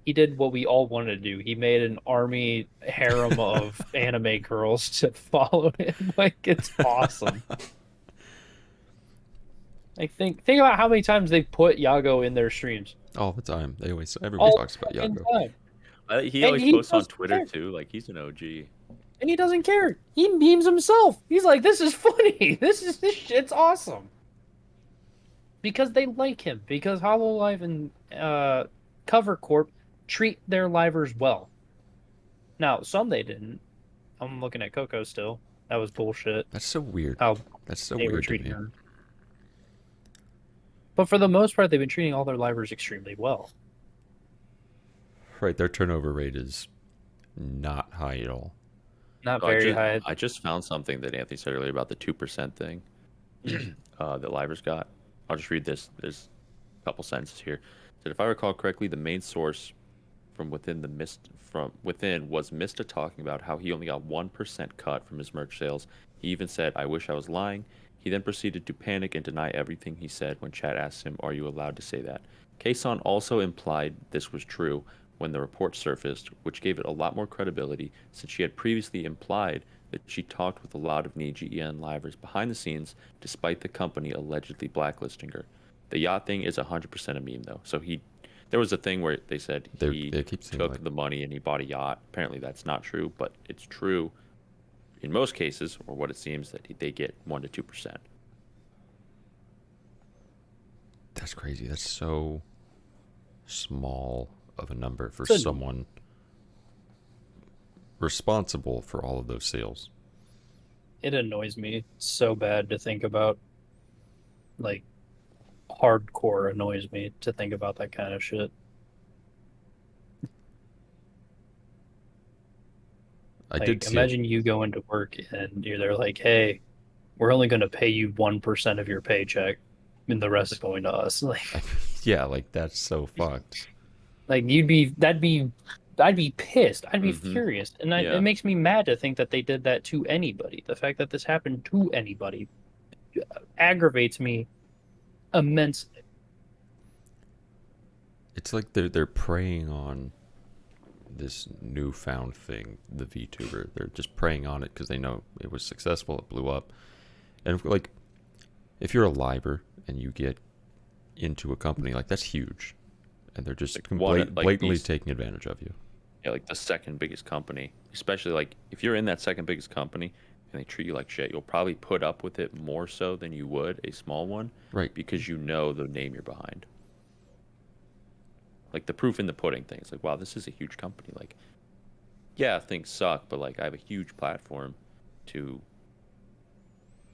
He did what we all wanted to do. He made an army harem of anime girls to follow him. Like, it's awesome. Like, think about how many times they've put Yago in their streams. All the time. Everybody All talks about fucking Yago. time. He And always he posts on doesn't Twitter care. too. Like he's an OG. And he doesn't care. He memes himself. He's like, this is funny. This shit's awesome. Because they like him. Because Hololive and Cover Corp treat their livers well. Now, some they didn't. I'm looking at Coco still. That was bullshit. That's so weird. How That's so they were weird to treating me. her. But for the most part, they've been treating all their livers extremely well. Right, their turnover rate is not high at all. Not So very high. I just found something that Anthony said earlier about the 2% thing that Livers got. I'll just read this. There's a couple sentences here. That if I recall correctly, the main source from within was Mista talking about how he only got 1% cut from his merch sales. He even said, "I wish I was lying." He then proceeded to panic and deny everything he said when chat asked him, "Are you allowed to say that?" Kason also implied this was true when the report surfaced, which gave it a lot more credibility since she had previously implied that she talked with a lot of Niji and Livers behind the scenes despite the company allegedly blacklisting her. The yacht thing is 100% a meme though. So there was a thing where they said he They keep saying, took like, the money and he bought a yacht. Apparently that's not true, but it's true in most cases, or what it seems, that they get 1 to 2%. that's crazy. That's so small of a number for So- someone responsible for all of those sales. It annoys me so bad to think about. Like, hardcore annoys me to think about that kind of shit. I Like, did see imagine you go into work and they're like, "Hey, we're only going to pay you 1% of your paycheck, and the rest is going to us." Like, yeah, like that's so fucked. like I'd be pissed. I'd be furious, and Yeah. it makes me mad to think that they did that to anybody. The fact that this happened to anybody aggravates me immensely. It's like they're preying on this newfound thing, the VTuber. They're just preying on it because they know it was successful, it blew up. And like, if you're a liver and you get into a company, like that's huge, and they're just Like blatantly taking advantage of you. Yeah, like the second biggest company, especially like if you're in that second biggest company and they treat you like shit, you'll probably put up with it more so than you would a small one, Right? because you know the name you're behind. Like the proof in the pudding thing. It's like, wow, this is a huge company. Like, yeah, things suck, but like I have a huge platform to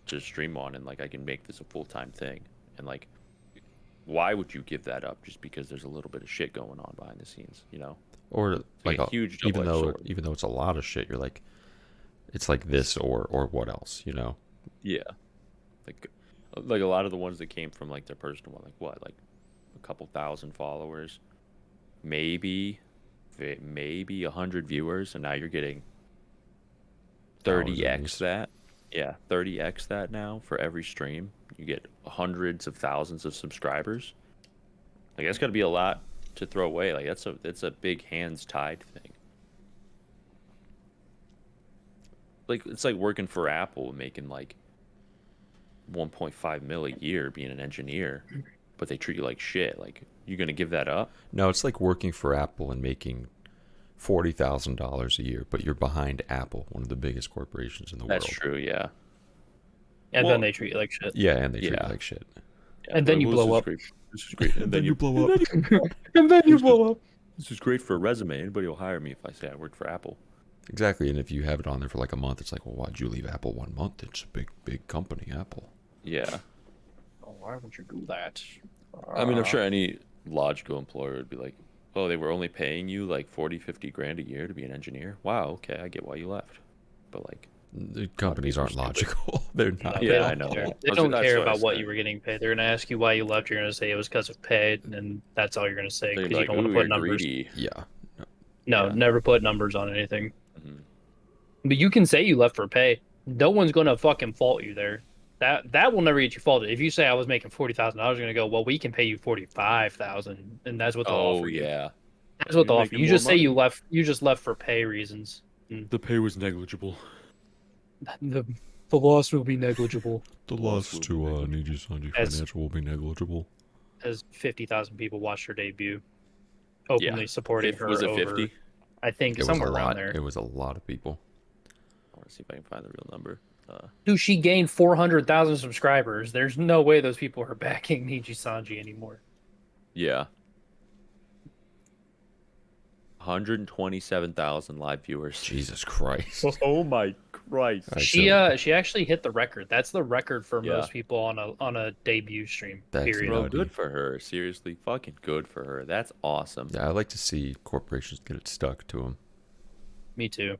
just stream on, and like I can make this a full-time thing. And like, why would you give that up just because there's a little bit of shit going on behind the scenes, you know? Or like a huge even double-edged though sword. it's a lot of shit, you're like, it's like this or what else, you know? Yeah. Like a lot of the ones that came from like their personal one, like what, like a couple thousand followers, maybe 100 viewers, and now you're getting 30x Thousands. that. Yeah, 30x that now for every stream. You get hundreds of thousands of subscribers. Like that's got to be a lot to throw away. Like that's a big hands tied thing. Like it's like working for Apple and making like 1.5 mil a year being an engineer, but they treat you like shit. Like, you gonna give that up? No, it's like working for Apple and making $40,000 a year, but you're behind Apple, one of the biggest corporations in the That's world. true, yeah. And Well, then they treat you like shit. Yeah, and they treat Yeah. you like shit. And then you well, blow up. This is great. And then you blow up. And then you blow up. This is great for a resume. Anybody will hire me if I say I worked for Apple. Exactly, and if you have it on there for like a month, it's like, well, why'd you leave Apple 1 month? It's a big company, Apple. Yeah. Oh, why would you do that? I mean, I'm sure any logical employer would be like, oh, they were only paying you like 40, 50 grand a year to be an engineer? Wow, okay, I get why you left. But like, The companies aren't people are stupid. logical. They're not. Yeah, They don't I know. care. I They was- don't that's care what I about what said. you were getting paid. They're gonna ask you why you left. You're gonna say it was because of pay, and that's all you're gonna say they'd because be you like, don't want ooh, to put you're numbers. greedy. Yeah. No, Yeah. never put numbers on anything. Mhm. But you can say you left for pay. No one's gonna fucking fault you there. That will never get you faulted. If you say I was making $40,000, you're gonna go, well, we can pay you 45,000, and that's what they'll Oh, offer you. yeah. That's what You're they'll offer. making You more just say money. you left. You just left for pay reasons. The pay was negligible. The loss will be negligible. The loss loss to, to Nijisanji As- Financial will be negligible. As 50,000 people watched her debut, openly supporting her. Was it over, 50? I think It was somewhere a around lot. there. It was a lot of people. I want to see if I can find the real number. Dude, she gained 400,000 subscribers. There's no way those people are backing Nijisanji anymore. Yeah. 127,000 live viewers. Jesus Christ. Oh my Christ. Right, She so she actually hit the record. That's the record for Yeah. most people on a debut stream. That's Period. Bro, nutty. good for her. Seriously, fucking good for her. That's awesome. Yeah, I like to see corporations get it stuck to them. Me too.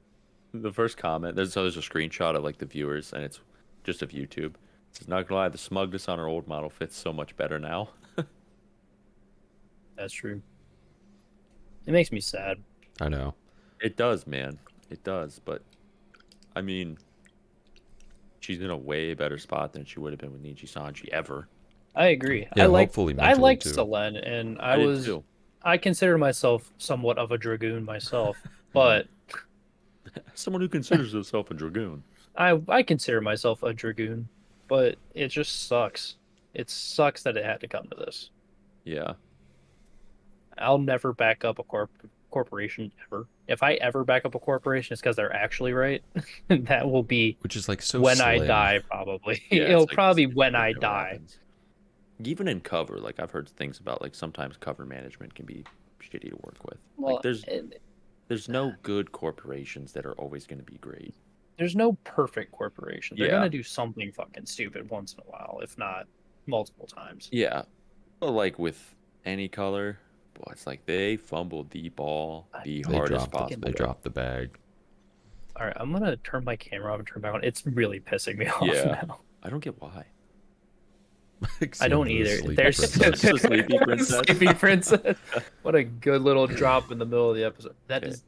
The first comment, there's a screenshot of like the viewers, and it's just of YouTube. It says, not gonna lie, the smugness on our old model fits so much better now. That's true. It makes me sad. I know. It does, man. It does. But, I mean, she's in a way better spot than she would have been with Nijisanji ever. I agree. Yeah, I like hopefully I mentally, liked too. Selen, and I did was too. I consider myself somewhat of a dragoon myself, but Someone who considers himself a dragoon. I consider myself a dragoon, but it just sucks. It sucks that it had to come to this. Yeah. I'll never back up a corporation ever. If I ever back up a corporation, it's because they're actually right. That will be Which is like so when I slim. die, probably. Yeah, It'll it's like- probably be it's when like I never die. happens. Even in cover, like I've heard things about like sometimes cover management can be shitty to work with. Well, like there's there's no good corporations that are always going to be great. There's no perfect corporation. They're Yeah. gonna do something fucking stupid once in a while, if not multiple times. Yeah, but like with any color, boy, it's like they fumbled the ball the They hardest dropped possible. they dropped the bag. All right, I'm gonna turn my camera off and turn back on. It's really pissing me off Yeah. now. I don't get why. I don't Seeing the either. sleepy There's princess. The sleepy princess. Sleepy princess. What a good little drop in the middle of the episode. That Yeah. is.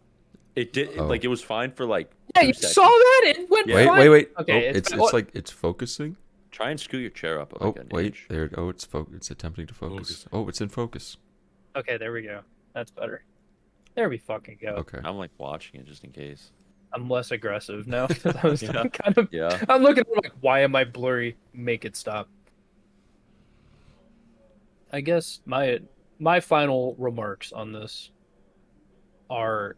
It did Oh. like it was fine for like Yeah, 2 you seconds. saw that? It went Yeah. Wait, fine. wait. Okay, Oh, it's what- like it's focusing. Try and scoot your chair up like Oh, an wait. inch. There. Oh, it's attempting to focus. Focus. Oh, it's in focus. Okay, there we go. That's better. There we fucking go. Okay. I'm like watching it just in case. I'm less aggressive now. I was Yeah. kind of. Yeah. I'm looking at it like, why am I blurry? Make it stop. I guess my final remarks on this are,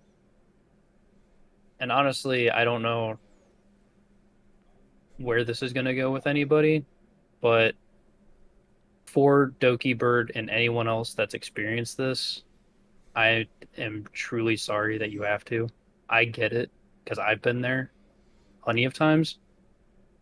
and honestly, I don't know where this is gonna go with anybody, but for Doki Bird and anyone else that's experienced this, I am truly sorry that you have to. I get it because I've been there plenty of times.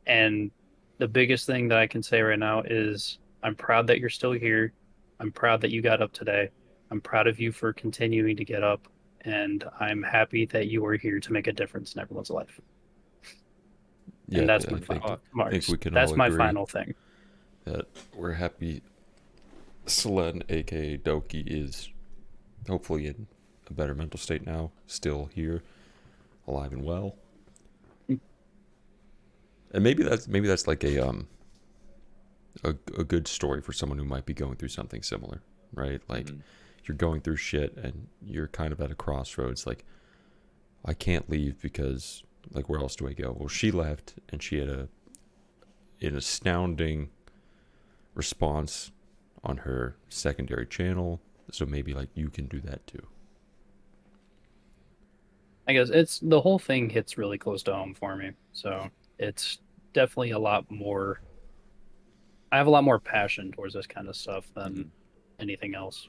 And the biggest thing that I can say right now is I'm proud that you're still here. I'm proud that you got up today. I'm proud of you for continuing to get up. And I'm happy that you are here to make a difference in everyone's life. Yeah, And that's I my think, final I think remarks. we can That's all my agree final thing. that we're happy Selen, aka Doki, is hopefully in a better mental state now, still here, alive and well. And maybe that's like a good story for someone who might be going through something similar, right? Like you're going through shit and you're kind of at a crossroads. Like I can't leave because like where else do I go? Well, she left and she had an astounding response on her secondary channel. So maybe like you can do that too. I guess it's the whole thing hits really close to home for me. So it's definitely a lot more. I have a lot more passion towards this kind of stuff than anything else.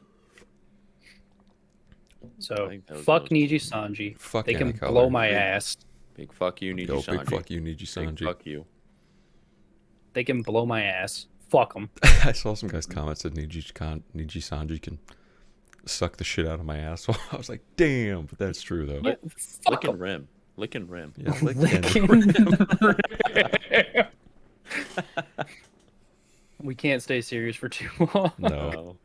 I So think that was fuck most- Nijisanji. Fuck They can Anacolor. blow my Big- ass. Big fuck you, Yo, Nijisanji. big fuck you, Big Nijisanji. fuck you. They can blow my ass. Fuck them. I saw some guys comment that Nijisanji can suck the shit out of my asshole. I was like, damn, but that's true though. Yeah, fuck Licking 'em. rim. Licking rim. Yeah, lick Licking. We can't stay serious for too long. No.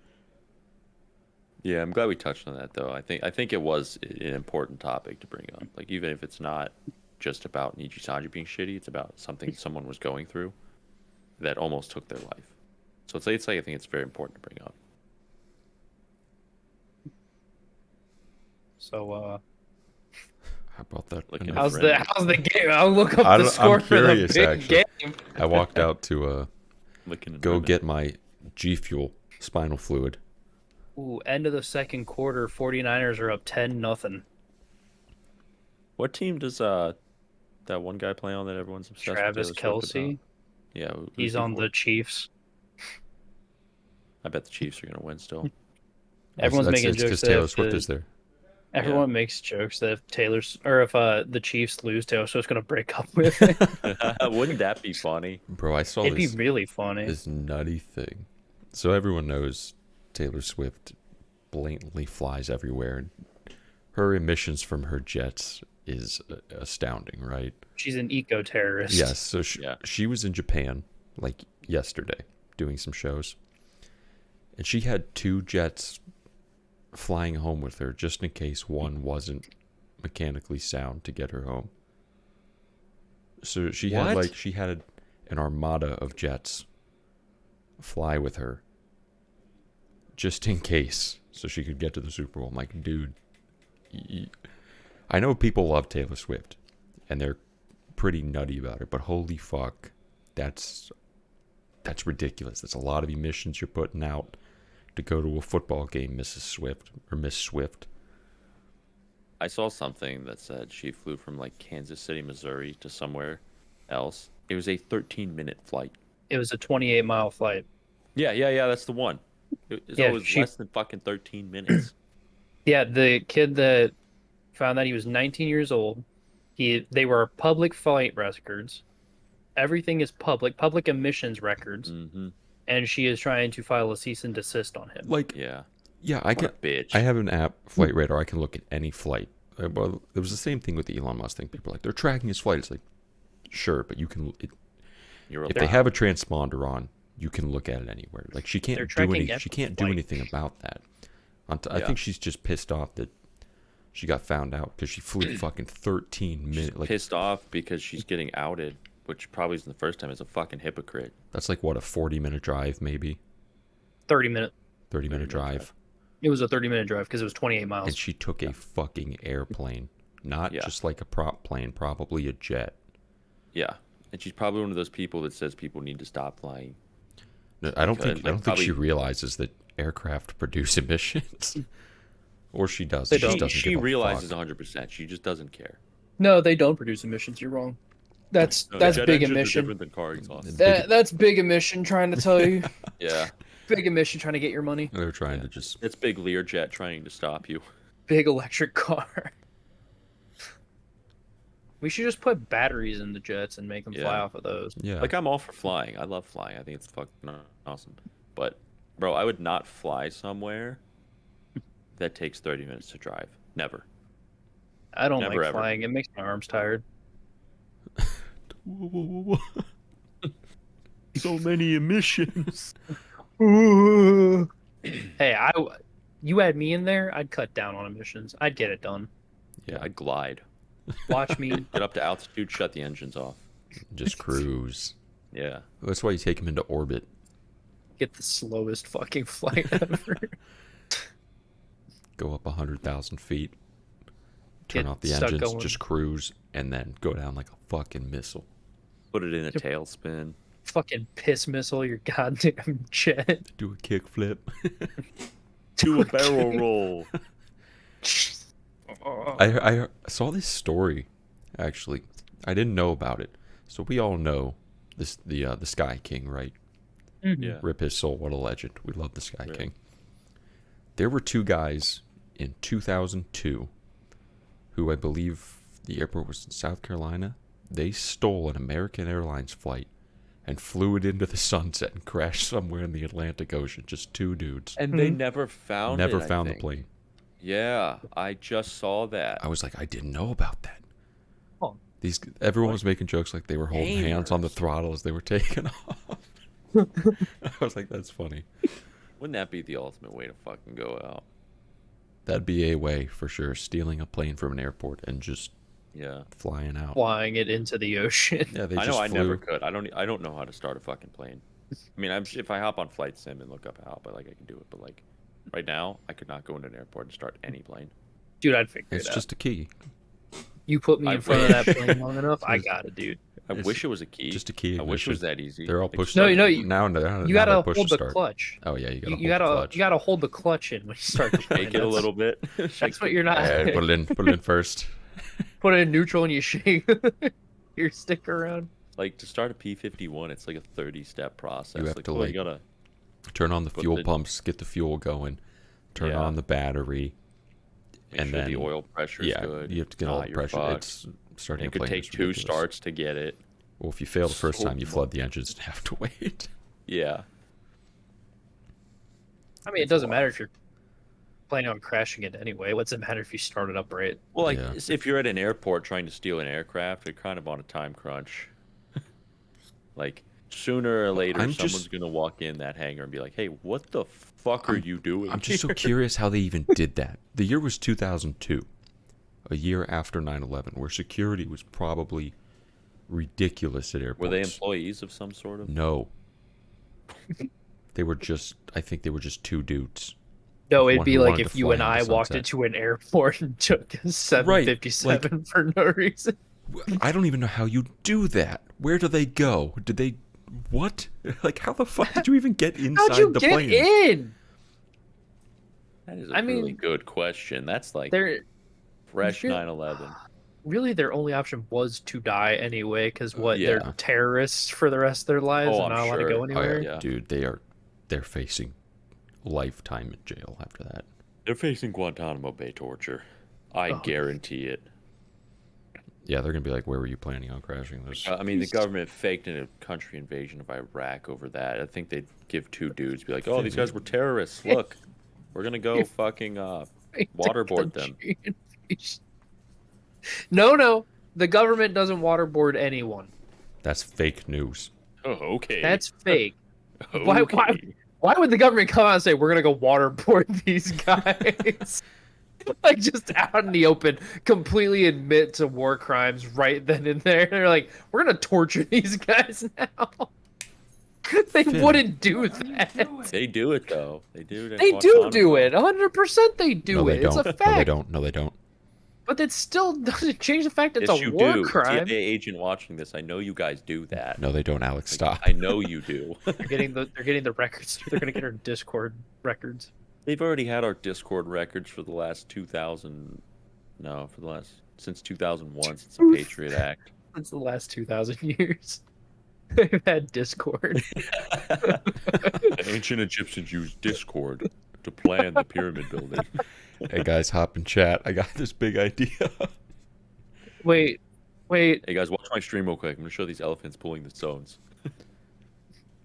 Yeah, I'm glad we touched on that though. I think it was an important topic to bring up. Like even if it's not just about Nijisanji being shitty, it's about something someone was going through that almost took their life. So it's like I think it's very important to bring up. So How about that? Licking enough? how's the game? I'll look up I the don't- score I'm for the curious, big actually. game. I walked out to Licking and go rimming. get my G Fuel spinal fluid. Ooh, end of the second quarter, 49ers are up 10-0. What team does that one guy play on that everyone's obsessed Travis with? Taylor Swift Kelsey, about? Yeah, who's he's he on for? the Chiefs. I bet the Chiefs are gonna win still. Everyone's making it's jokes because that Taylor if Swift the- is there. Everyone makes jokes that if the Chiefs lose, Taylor Swift's gonna break up with him. Wouldn't that be funny? Bro, I saw It'd be this really funny. this nutty thing. So everyone knows Taylor Swift blatantly flies everywhere. And her emissions from her jets is astounding, right? She's an eco-terrorist. Yes. So Yeah. she was in Japan like yesterday doing some shows, and she had 2 jets flying home with her just in case one wasn't mechanically sound to get her home. So she had What? she had an armada of jets fly with her just in case so she could get to the Super Bowl. I'm like, dude, I know people love Taylor Swift and they're pretty nutty about it, but holy fuck, that's ridiculous. That's a lot of emissions you're putting out to go to a football game, Mrs. Swift or Miss Swift. I saw something that said she flew from like Kansas City, Missouri to somewhere else. It was a 13-minute flight. It was a 28-mile flight. Yeah, that's the one. It's Yeah, always she- less than fucking 13 minutes. Yeah, the kid that Found that he was 19 years old. They were public flight records. Everything is public emissions records, Mm-hmm. and she is trying to file a cease and desist on him. Like, Yeah. yeah, I What can. a bitch. I have an app, Flight Radar. I can look at any flight. Well, it was the same thing with the Elon Musk thing. People are like, they're tracking his flight. It's like, sure, but you can. You're If they have a transponder on, you can look at it anywhere. Like she can't They're do tracking any. She every can't do flight. anything about that. I Yeah. think she's just pissed off that she got found out because she flew fucking 13 minutes. Like pissed off because she's getting outed, which probably isn't the first time. As a fucking hypocrite. that's like what, a 40-minute drive, maybe 30-minute. 30-minute drive, It was a 30-minute drive because it was 28 miles. and she took a fucking airplane, not Yeah. just like a prop plane, probably a jet. Yeah, and she's probably one of those people that says people need to stop flying. No, I don't Because, think. I don't think she probably- realizes that aircraft produce emissions, or she does. They She just don't. doesn't She give a realizes fuck. 100%. She just doesn't care. No, they don't produce emissions. You're wrong. That's No, that's jet big engines are emission. different than car exhaust. That's big emission. Trying to tell you, Yeah, big emission trying to get your money. They're trying to just. it's big Learjet trying to stop you. Big electric car. We should just put batteries in the jets and make them fly Yeah. off of those. Yeah. Like, I'm all for flying. I love flying. I think it's fucking awesome. But, bro, I would not fly somewhere that takes 30 minutes to drive. Never. I don't Never, like ever. flying. It makes my arms tired. So many emissions. Hey, you had me in there, I'd cut down on emissions. I'd get it done. Yeah, I'd glide. Watch me. Get up to altitude, shut the engines off. Just cruise. Yeah. That's why you take them into orbit. Get the slowest fucking flight ever. Go up 100,000 feet. Turn Get off the stuck engines. going. Just cruise, and then go down like a fucking missile. Put it in a tailspin. Fucking piss missile your goddamn jet. Do a kick flip. Do a barrel roll. I saw this story, actually. I didn't know about it. So we all know this the Sky King, right? Yeah. Rip his soul. What a legend. We love the Sky Yeah. King. There were two guys in 2002 who, I believe the airport was in South Carolina. They stole an American Airlines flight and flew it into the sunset and crashed somewhere in the Atlantic Ocean. Just two dudes. And they never found Never it, I found the think. plane. Yeah, I just saw that. I was like, I didn't know about that. Oh. Everyone was making jokes like they were holding hands on the Gamers. throttle as they were taking off. I was like, that's funny. Wouldn't that be the ultimate way to fucking go out? That'd be a way for sure. Stealing a plane from an airport and just Yeah. flying out. Flying it into the ocean. Yeah, they I just know I flew. never could. I don't know how to start a fucking plane. I mean, if I hop on Flight Sim and look up how, but like I can do it. But like right now, I could not go into an airport and start any plane. Dude, I'd figure It's it out. just a key. You put me I in front of that wish. plane long enough, I got it, dude. I It's wish it was a key. just a key I wish it was ignition. that easy. They're all Like, pushed. No, no, you- now You they're gotta pushed hold to the start. clutch. Oh yeah, you gotta You hold the gotta clutch. you gotta hold the clutch in when you start the plane. Shake it a little bit. That's what you're not. Yeah, put it in first. Put it in neutral and you shake your stick around. Like to start a P-51, it's like a 30-step process. You have like, to, well, like, you gotta Turn on the Put fuel the- pumps, get the fuel going. Turn Yeah. on the battery. make and sure then the oil pressure is Yeah, good. you have to get Nah, all the you're pressure. fucked. It's starting It a could plane take is 2 ridiculous. starts to get it. Well, if you fail the first So time, you flood the engines and have to wait. Yeah. I mean, it It's doesn't a matter lot. if you're planning on crashing it anyway. What's it matter if you start it up right? Well, like Yeah. if you're at an airport trying to steal an aircraft, you're kind of on a time crunch. Like sooner or later, I'm someone's just- gonna walk in that hangar and be like, "Hey, what the fuck are you doing?" I'm just so here?" curious how they even did that. The year was 2002, a year after 9/11, where security was probably ridiculous at airports. Were they employees of some sort of? No. They were just, I think they were just two dudes. No, it'd One be who like wanted if to you fly and into I walked sunset. into an airport and took a 757 for no reason. I don't even know how you do that. Where do they go? Did they, what? Like, how the fuck did you even get inside How'd you the get plane? in? That is a I really mean, good question. That's like They're fresh shit. 9/11. really their only option was to die anyway, because what Yeah. they're terrorists for the rest of their lives Oh, and I'm not allowed to sure. go Oh, anywhere. yeah. Dude, they're facing lifetime in jail after that. They're facing Guantanamo Bay torture. I Oh. guarantee it. Yeah, they're gonna be like, "Where were you planning on crashing this?" I mean, the government faked in a country invasion of Iraq over that. I think they'd give two dudes, be like, "Oh, these guys were terrorists. Look, we're gonna go fucking waterboard them." No. The government doesn't waterboard anyone. That's fake news. Oh, okay. That's fake. okay. Why would the government come out and say we're gonna go waterboard these guys? Like just out in the open, completely admit to war crimes right then and there. They're like, we're gonna torture these guys now. They wouldn't do that. They do it though. They do it. They do it. 100% they do No, it. they don't. It's a fact. No, they don't. No, they don't. But it still doesn't change the fact it's Yes, a you war do. crime. CIA agent watching this, I know you guys do that. No, they don't, Alex. Stop. I know you do. They're getting the records. They're gonna get our Discord records. They've already had our Discord records for the last 2000. No, for the last since 2001, since the Patriot Act. Since the last 2,000 years, they've had Discord. The ancient Egyptians used Discord to plan the pyramid building. Hey guys, hop in chat. I got this big idea. Wait. Hey guys, watch my stream real quick. I'm gonna show these elephants pulling the stones.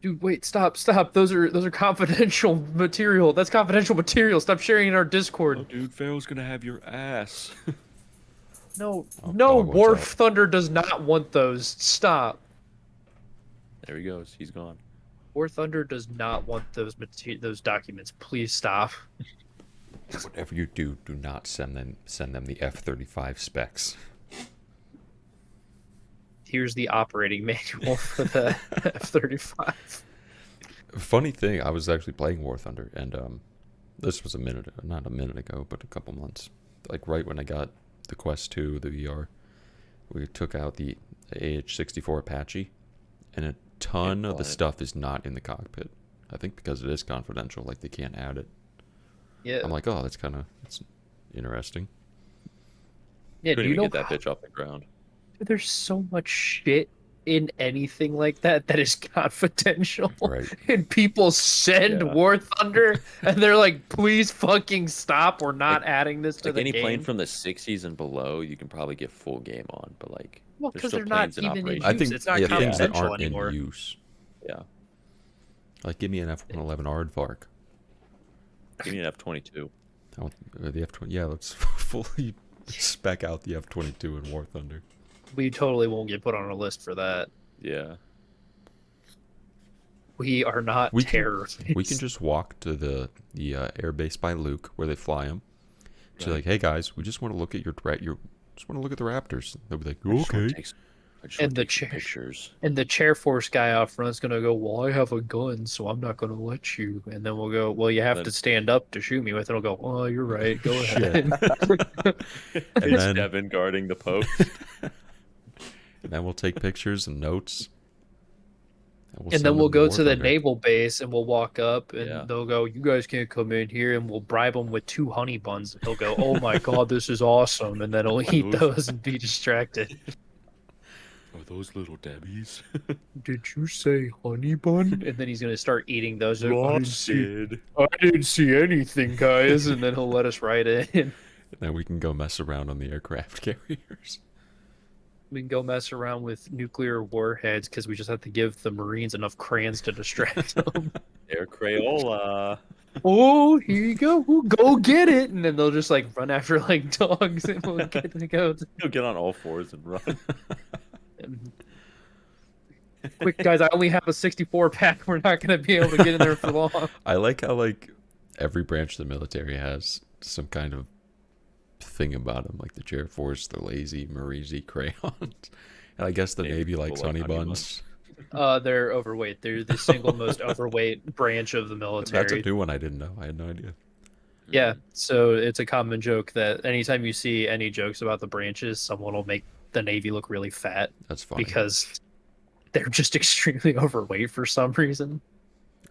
Dude, wait, stop. Those are confidential material. That's confidential material. Stop sharing in our Discord. Oh, dude, Pharaoh's gonna have your ass. No, Oh, no, dog, watch War out. Thunder does not want those. Stop. There he goes. He's gone. War Thunder does not want those documents. Please stop. Whatever you do, do not send them the F-35 specs. Here's the operating manual for the F-35. Funny thing, I was actually playing War Thunder, and this was not a minute ago, but a couple months. Like right when I got the Quest 2, the VR, we took out the AH-64 Apache, and a ton of the stuff is not in the cockpit. I think because it is confidential, like they can't add it. Yeah. I'm like, oh, that's interesting. Yeah, do Couldn't you even know get that bitch off the ground. there's so much shit in anything like that is confidential. Right. And people send Yeah. War Thunder and they're like, please fucking stop. We're not adding this to Like the any game. plane from the 60s and below, you can probably get full game on, but like, Well, there's because still they're not planes in even in operation. I think it's not things that confidential aren't anymore. in use. Yeah. Like, give me an F-111 Aardvark. Give me an F-22. The F-20. Yeah, let's fully spec out the F-22 in War Thunder. We totally won't get put on a list for that. Yeah. We are not We can- terrorists. We can just walk to the air base by Luke where they fly them. Just Right. like, hey guys, we just want to look at just want to look at the Raptors. They'll be like, I just wanna okay. take some- I just And wanna the take some chair. pictures. And the chair force guy out front's gonna go, well, I have a gun, so I'm not gonna let you. And then we'll go, well, you have Then- to stand up to shoot me with. And I'll go, oh, you're right. Go Shit. ahead. And It's then, Devin guarding the post. and then we'll take pictures and notes. And send then we'll them go War to the Thunder. naval base and we'll walk up and Yeah. they'll go, you guys can't come in here. And we'll bribe them with 2 honey buns. And he'll go, oh my God, this is awesome. And then he'll eat those and be distracted. Are those little Debbies? Did you say honey bun? And then he's going to start eating those. I didn't Did. see anything, guys. And then he'll let us right in. And then we can go mess around on the aircraft carriers. We can go mess around with nuclear warheads because we just have to give the Marines enough crayons to distract them. Air Crayola. Oh, here you go. We'll go get it. And then they'll just like run after like dogs and we'll get the goats. You'll get on all fours and run. Quick, guys, I only have a 64 pack. We're not going to be able to get in there for long. I like how like every branch of the military has some kind of thing about them, like the Air Force, the lazy Marizi crayons, and I guess the Navy likes honey buns. They're overweight. They're the single most overweight branch of the military. That's a new one I didn't know. I had no idea. Yeah, so it's a common joke that anytime you see any jokes about the branches, someone will make the Navy look really fat That's funny. because they're just extremely overweight for some reason.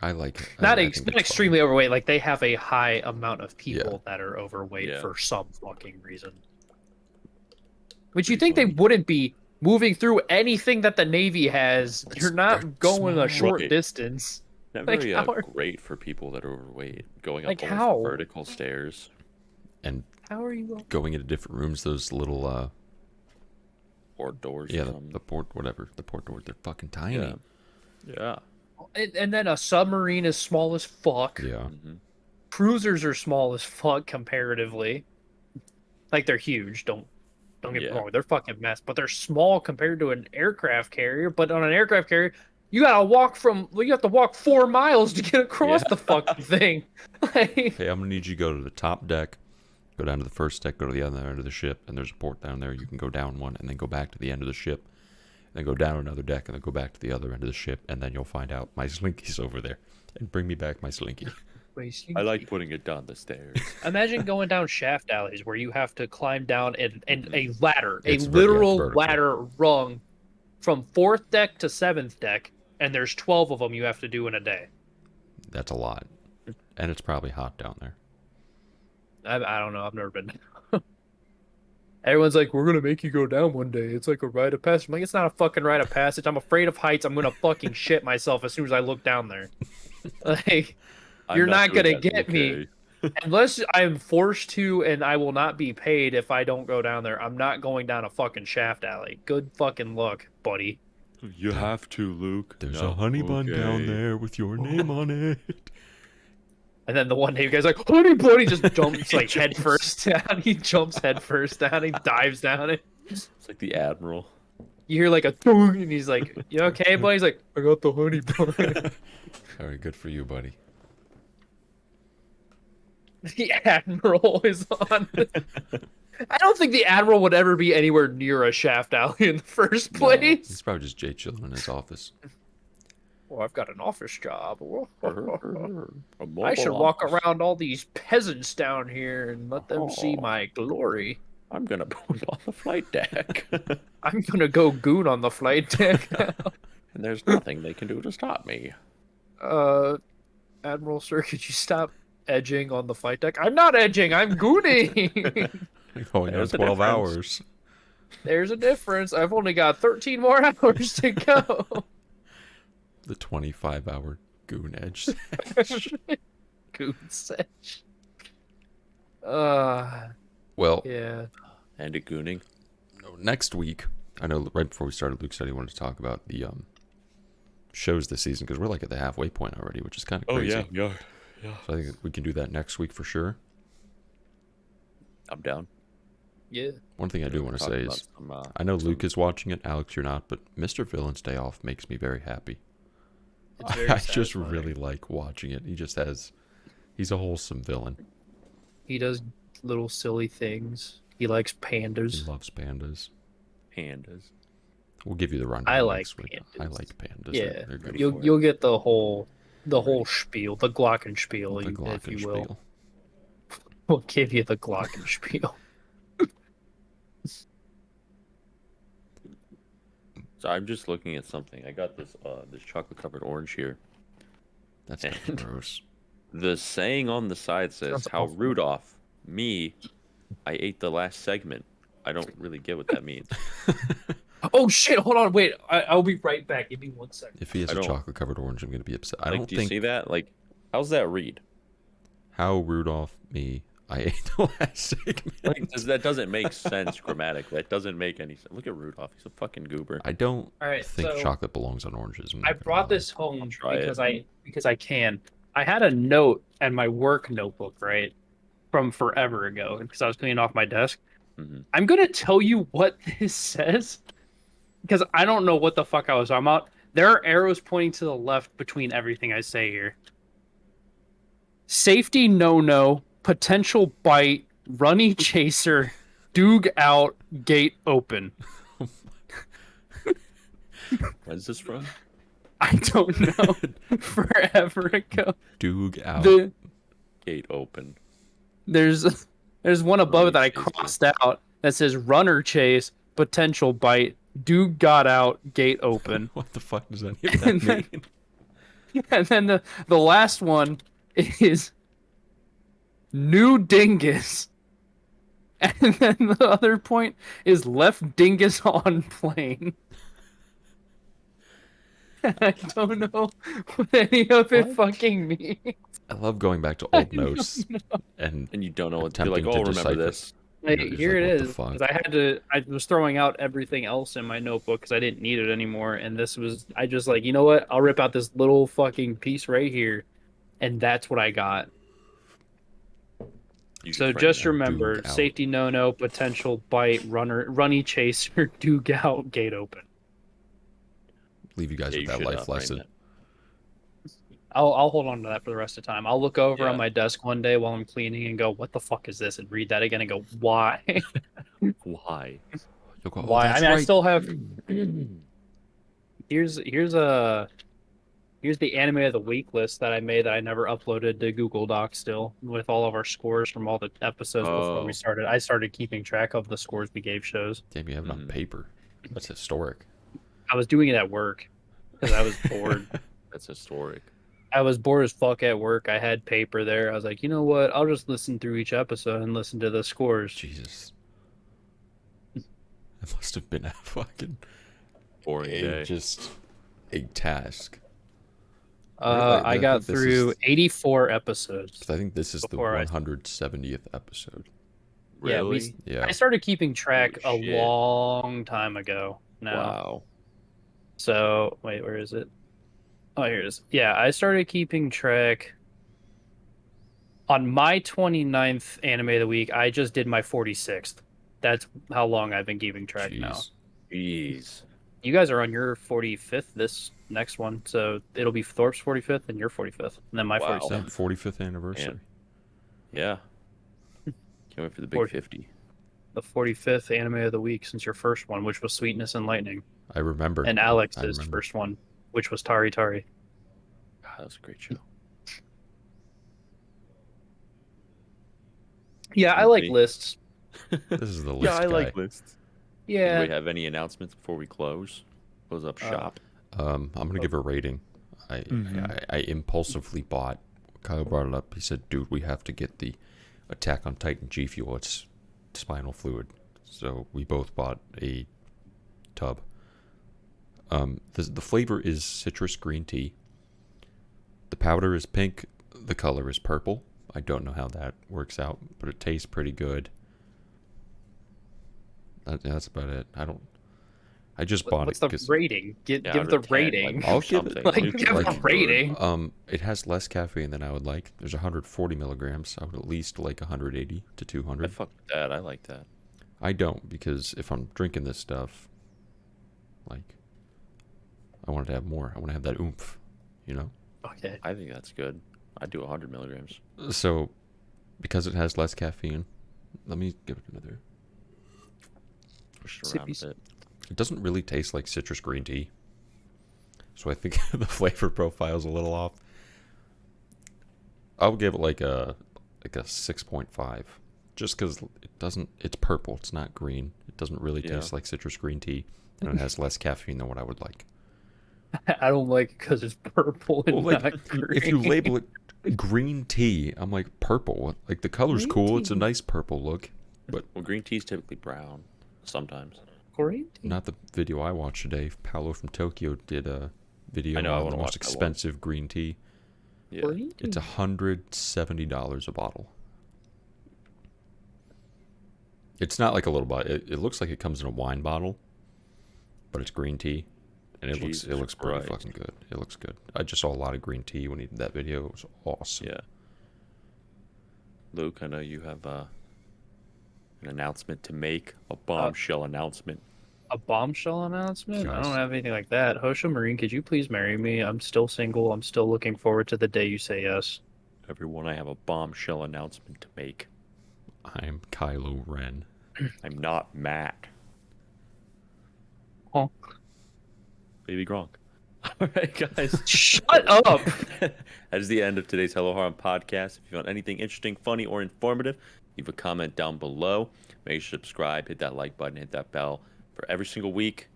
I like it. Not I think it's extremely overweight. Like they have a high amount of people Yeah. that are overweight Yeah. for some fucking reason. Which you Pretty think they funny. wouldn't be moving through anything that the Navy has. You're They're not going a short Right. distance. Not Like, very how are- great for people that are overweight. Going up Like, those how? vertical stairs. and How are you? going into different rooms. Those little Port doors. yeah, or something. the port doors. They're fucking tiny. Yeah. And then a submarine is small as fuck. Yeah. Mm-hmm. Cruisers are small as fuck comparatively. Like they're huge. Don't get me Yeah. wrong. They're fucking mess, but they're small compared to an aircraft carrier. But on an aircraft carrier, you have to walk 4 miles to get across Yeah. the fucking thing. Like, Hey, I'm gonna need you to go to the top deck, go down to the first deck, go to the other end of the ship, and there's a port down there. You can go down one, and then go back to the end of the ship, and then go down another deck, and then go back to the other end of the ship, and then you'll find out my Slinky's over there, and bring me back my Slinky. I like putting it down the stairs. Imagine going down shaft alleys where you have to climb down and a ladder, It's literal vertical. ladder rung from 4th deck to 7th deck, and there's 12 of them you have to do in a day. That's a lot, and it's probably hot down there. I don't know. I've never been. Everyone's like, we're gonna make you go down one day. It's like a rite of passage. I'm like, it's not a fucking rite of passage. I'm afraid of heights. I'm gonna fucking shit myself as soon as I look down there. Like, you're not doing gonna that, get me unless I am forced to, and I will not be paid if I don't go down there. I'm not going down a fucking shaft alley. Good fucking luck, buddy. You have to, Luke. There's a honey bun down there with your name on it. And then the one day you guys like, honey buddy just jumps like head first down. He jumps head first down. He dives down it. It's like the Admiral. You hear like a thunk, and he's like, "You okay, buddy?" He's like, "I got the honey bun." All right, good for you, buddy. The Admiral is on. I don't think the Admiral would ever be anywhere near a shaft alley in the first place. He's probably just Jay chilling in his office. Well, I've got an office job. A I should mobile walk office. around all these peasants down here and let them see Oh. my glory. I'm gonna put on the flight deck, I'm gonna go goon on the flight deck. and there's nothing they can do to stop me. Admiral, sir, could you stop edging on the flight deck? I'm not edging. I'm gooning. Going on There's a 12 difference. hours. There's a difference. I've only got 13 more hours to go. The 25-hour goon edge. Goon sesh. Well, Yeah. And a gooning. next week, I know right before we started, Luke said he wanted to talk about the shows this season because we're like at the halfway point already, which is kind of crazy. yeah. So I think we can do that next week for sure. I'm down. Yeah. One thing I do want to Talk say about is, some, I know Luke is watching it, Alex, you're not, but Mr. Villain's Day Off makes me very happy. It's very I just satisfying. really like watching it. He's a wholesome villain. He does little silly things. He likes He pandas. loves pandas. pandas. We'll give you the rundown I like next week. I pandas. like pandas. Yeah. They're good. You'll get the whole spiel, the glockenspiel, The if you will. Glockenspiel. We'll give you the glockenspiel. So I'm just looking at something. I got this chocolate covered orange here. That's And- gross. The saying on the side says, Sounds "How awful. Rudolph, me, I ate the last segment." I don't really get what that means. Oh shit! Hold on, wait. I'll be right back. Give me 1 second. If he has I a don't- chocolate covered orange, I'm gonna be upset. I Like, don't do you think see that? Like, how's that read? how Rudolph me I ate the last segment. Like, that doesn't make sense grammatically. That doesn't make any sense. Look at Rudolph. He's a fucking goober. I don't All right, think so chocolate belongs on oranges. I'm not I gonna brought lie. this home try it. because I can. I had a note in my work notebook, right, from forever ago, because I was cleaning off my desk. Mhm. I'm gonna tell you what this says, because I don't know what the fuck I was talking about. There are arrows pointing to the left between everything I say here. Safety no, potential bite, runny chaser, doog out, gate open. When's this from? I don't know. Forever ago. Doog out. The Gate open. there's one above it that I Runny chaser. crossed out that says runner chase, potential bite, doog got out, gate open. What the fuck does that And even then- mean? And then the last one is new dingus. And then the other point is left dingus on plane. I don't know what any of it What? fucking means. I love going back to I old don't notes and And you don't know what. You're like, attempting oh, to I'll remember decipher. this. Like, You're just here like, it what the is. fuck? Because I was throwing out everything else in my notebook because I didn't need it anymore. And this was, I just like, you know what? I'll rip out this little fucking piece right here. And that's what I got. You should So frame just that. remember, Doog out. safety no-no, potential bite, runny chaser, Doog out, gate open. Leave you guys Yeah, with you that should life frame lesson. that. I'll hold on to that for the rest of the time. I'll look over Yeah. on my desk one day while I'm cleaning and go, "What the fuck is this?" and read that again and go, "Why? Why? You'll go, oh, Why?" I that's mean, I right. still have. Here's the anime of the week list that I made that I never uploaded to Google Docs still with all of our scores from all the episodes before we Oh. started. I started keeping track of the scores we gave shows. Damn, you have it on Mhm. paper. That's historic. I was doing it at work because I was bored. That's historic. I was bored as fuck at work. I had paper there. I was like, you know what? I'll just listen through each episode and listen to the scores. Jesus. It must have been a fucking Boring day. just a task. I got think this through is- 84 episodes. 'Cause I think this is the Before I- 170th episode. Yeah, Really? Yeah. I started keeping track Holy a shit. long time ago now. Wow. So, wait, where is it? Oh, here it is. Yeah, I started keeping track on my 29th anime of the week. I just did my 46th. That's how long I've been keeping track now. Jeez. Jeez. You guys are on your 45th this next one, so it'll be Thorpe's 45th and your 45th, and then my Wow. Is 46th. that 45th anniversary? Yeah. Can't wait for the big 40. 50. The 45th anime of the week since your first one, which was Sweetness and Lightning, I remember. and I Alex's remember. first one, which was Tari Tari. God, that was a great show. Yeah, I like Me. lists. This is the list Yeah, I guy. like lists. Yeah, Do we have any announcements before we close? Close up shop. I'm gonna give a rating. I impulsively bought. Kyle brought it up. He said, "Dude, we have to get the Attack on Titan G Fuel. It's spinal fluid." So we both bought a tub. The flavor is citrus green tea. The powder is pink. The color is purple. I don't know how that works out, but it tastes pretty good. That's about it. I just bought what's it the because rating? Yeah, Give out the of 10, rating. like, I'll or give it, something. Like, Neutral give or a good. rating. it has less caffeine than I would like. There's 140 milligrams. I would at least like 180 to I 200. fuck with that. I like that. I don't, because if I'm drinking this stuff, like, I want to have more. I want to have that oomph, you know? Okay. I think that's good. I'd do 100 milligrams. So, because it has less caffeine, let me give it another. Push it around Sippy a bit. It doesn't really taste like citrus green tea. So I think the flavor profile is a little off. I would give it like a 6.5. Just because it's purple. It's not green. It doesn't really Yeah. taste like citrus green tea. And it has less caffeine than what I would like. I don't like it because it's purple and Well, like, not green. if you label it green tea, I'm like, purple. Like, the color's Green cool. It's a tea. nice purple look. But Well, green tea is typically brown. Sometimes. green tea. not the video I watched today. Paolo from Tokyo did a video I know, I on wanna the most watch that one. expensive green tea. Yeah. Green tea. It's $170 a bottle. It's not like a little bottle. It looks like it comes in a wine bottle, but it's green tea, and it Jesus looks pretty Christ. fucking good. It looks good. I just saw a lot of green tea when he did that video. It was awesome. Yeah. Luke, I know you have an announcement to make. A bombshell announcement. A bombshell announcement? I Guys. don't have anything like that. Hosha Marine, could you please marry me? I'm still single. I'm still looking forward to the day you say yes. Everyone, I have a bombshell announcement to make. I'm Kylo Ren. I'm not Matt. Oh. Baby Gronk. All right, guys. Shut up! That is the end of today's Hello Harem podcast. If you found anything interesting, funny, or informative, leave a comment down below. Make sure to subscribe, hit that like button, hit that bell. For every single week,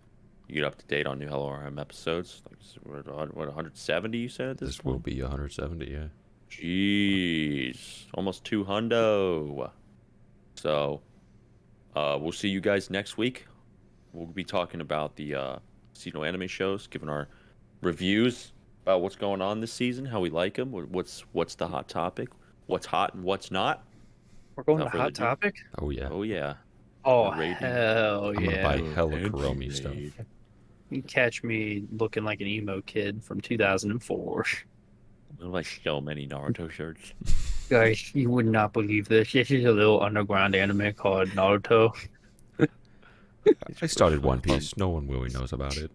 you get up to date on new Hello Harem episodes. Like, we're at, what, 170 you said at this This will point? be 170, yeah. Jeez. Almost 200. So, we'll see you guys next week. We'll be talking about the seasonal anime shows, giving our reviews about what's going on this season, how we like them, what's the hot topic, what's hot and what's not. We're going Without to further Hot ado. Topic? Oh yeah. Oh yeah. Oh, Rating. hell I'm gonna yeah. buy hella Kuromi stuff. You catch me looking like an emo kid from 2004. I like so many Naruto shirts. Guys, you would not believe this. This is a little underground anime called Naruto. I started One Piece. No one really knows about it.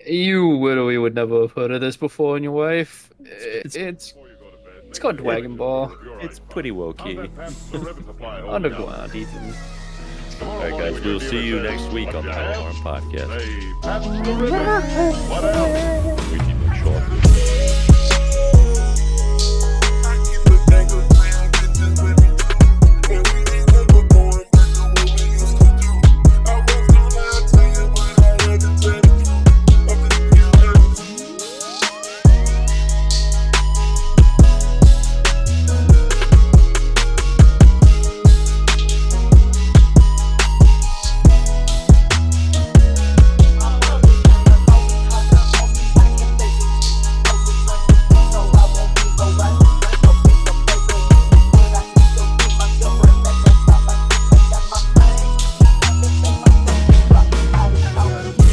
You literally would never have heard of this before in your life. It's Before you go to bed, It's called Dragon Ball. It's pretty low How's key. that Pabst Blue Ribbon supply holding out? underground even. All right, guys, we'll see you next week on the Harem Podcast. Say, Pabst Blue Ribbon. What else? With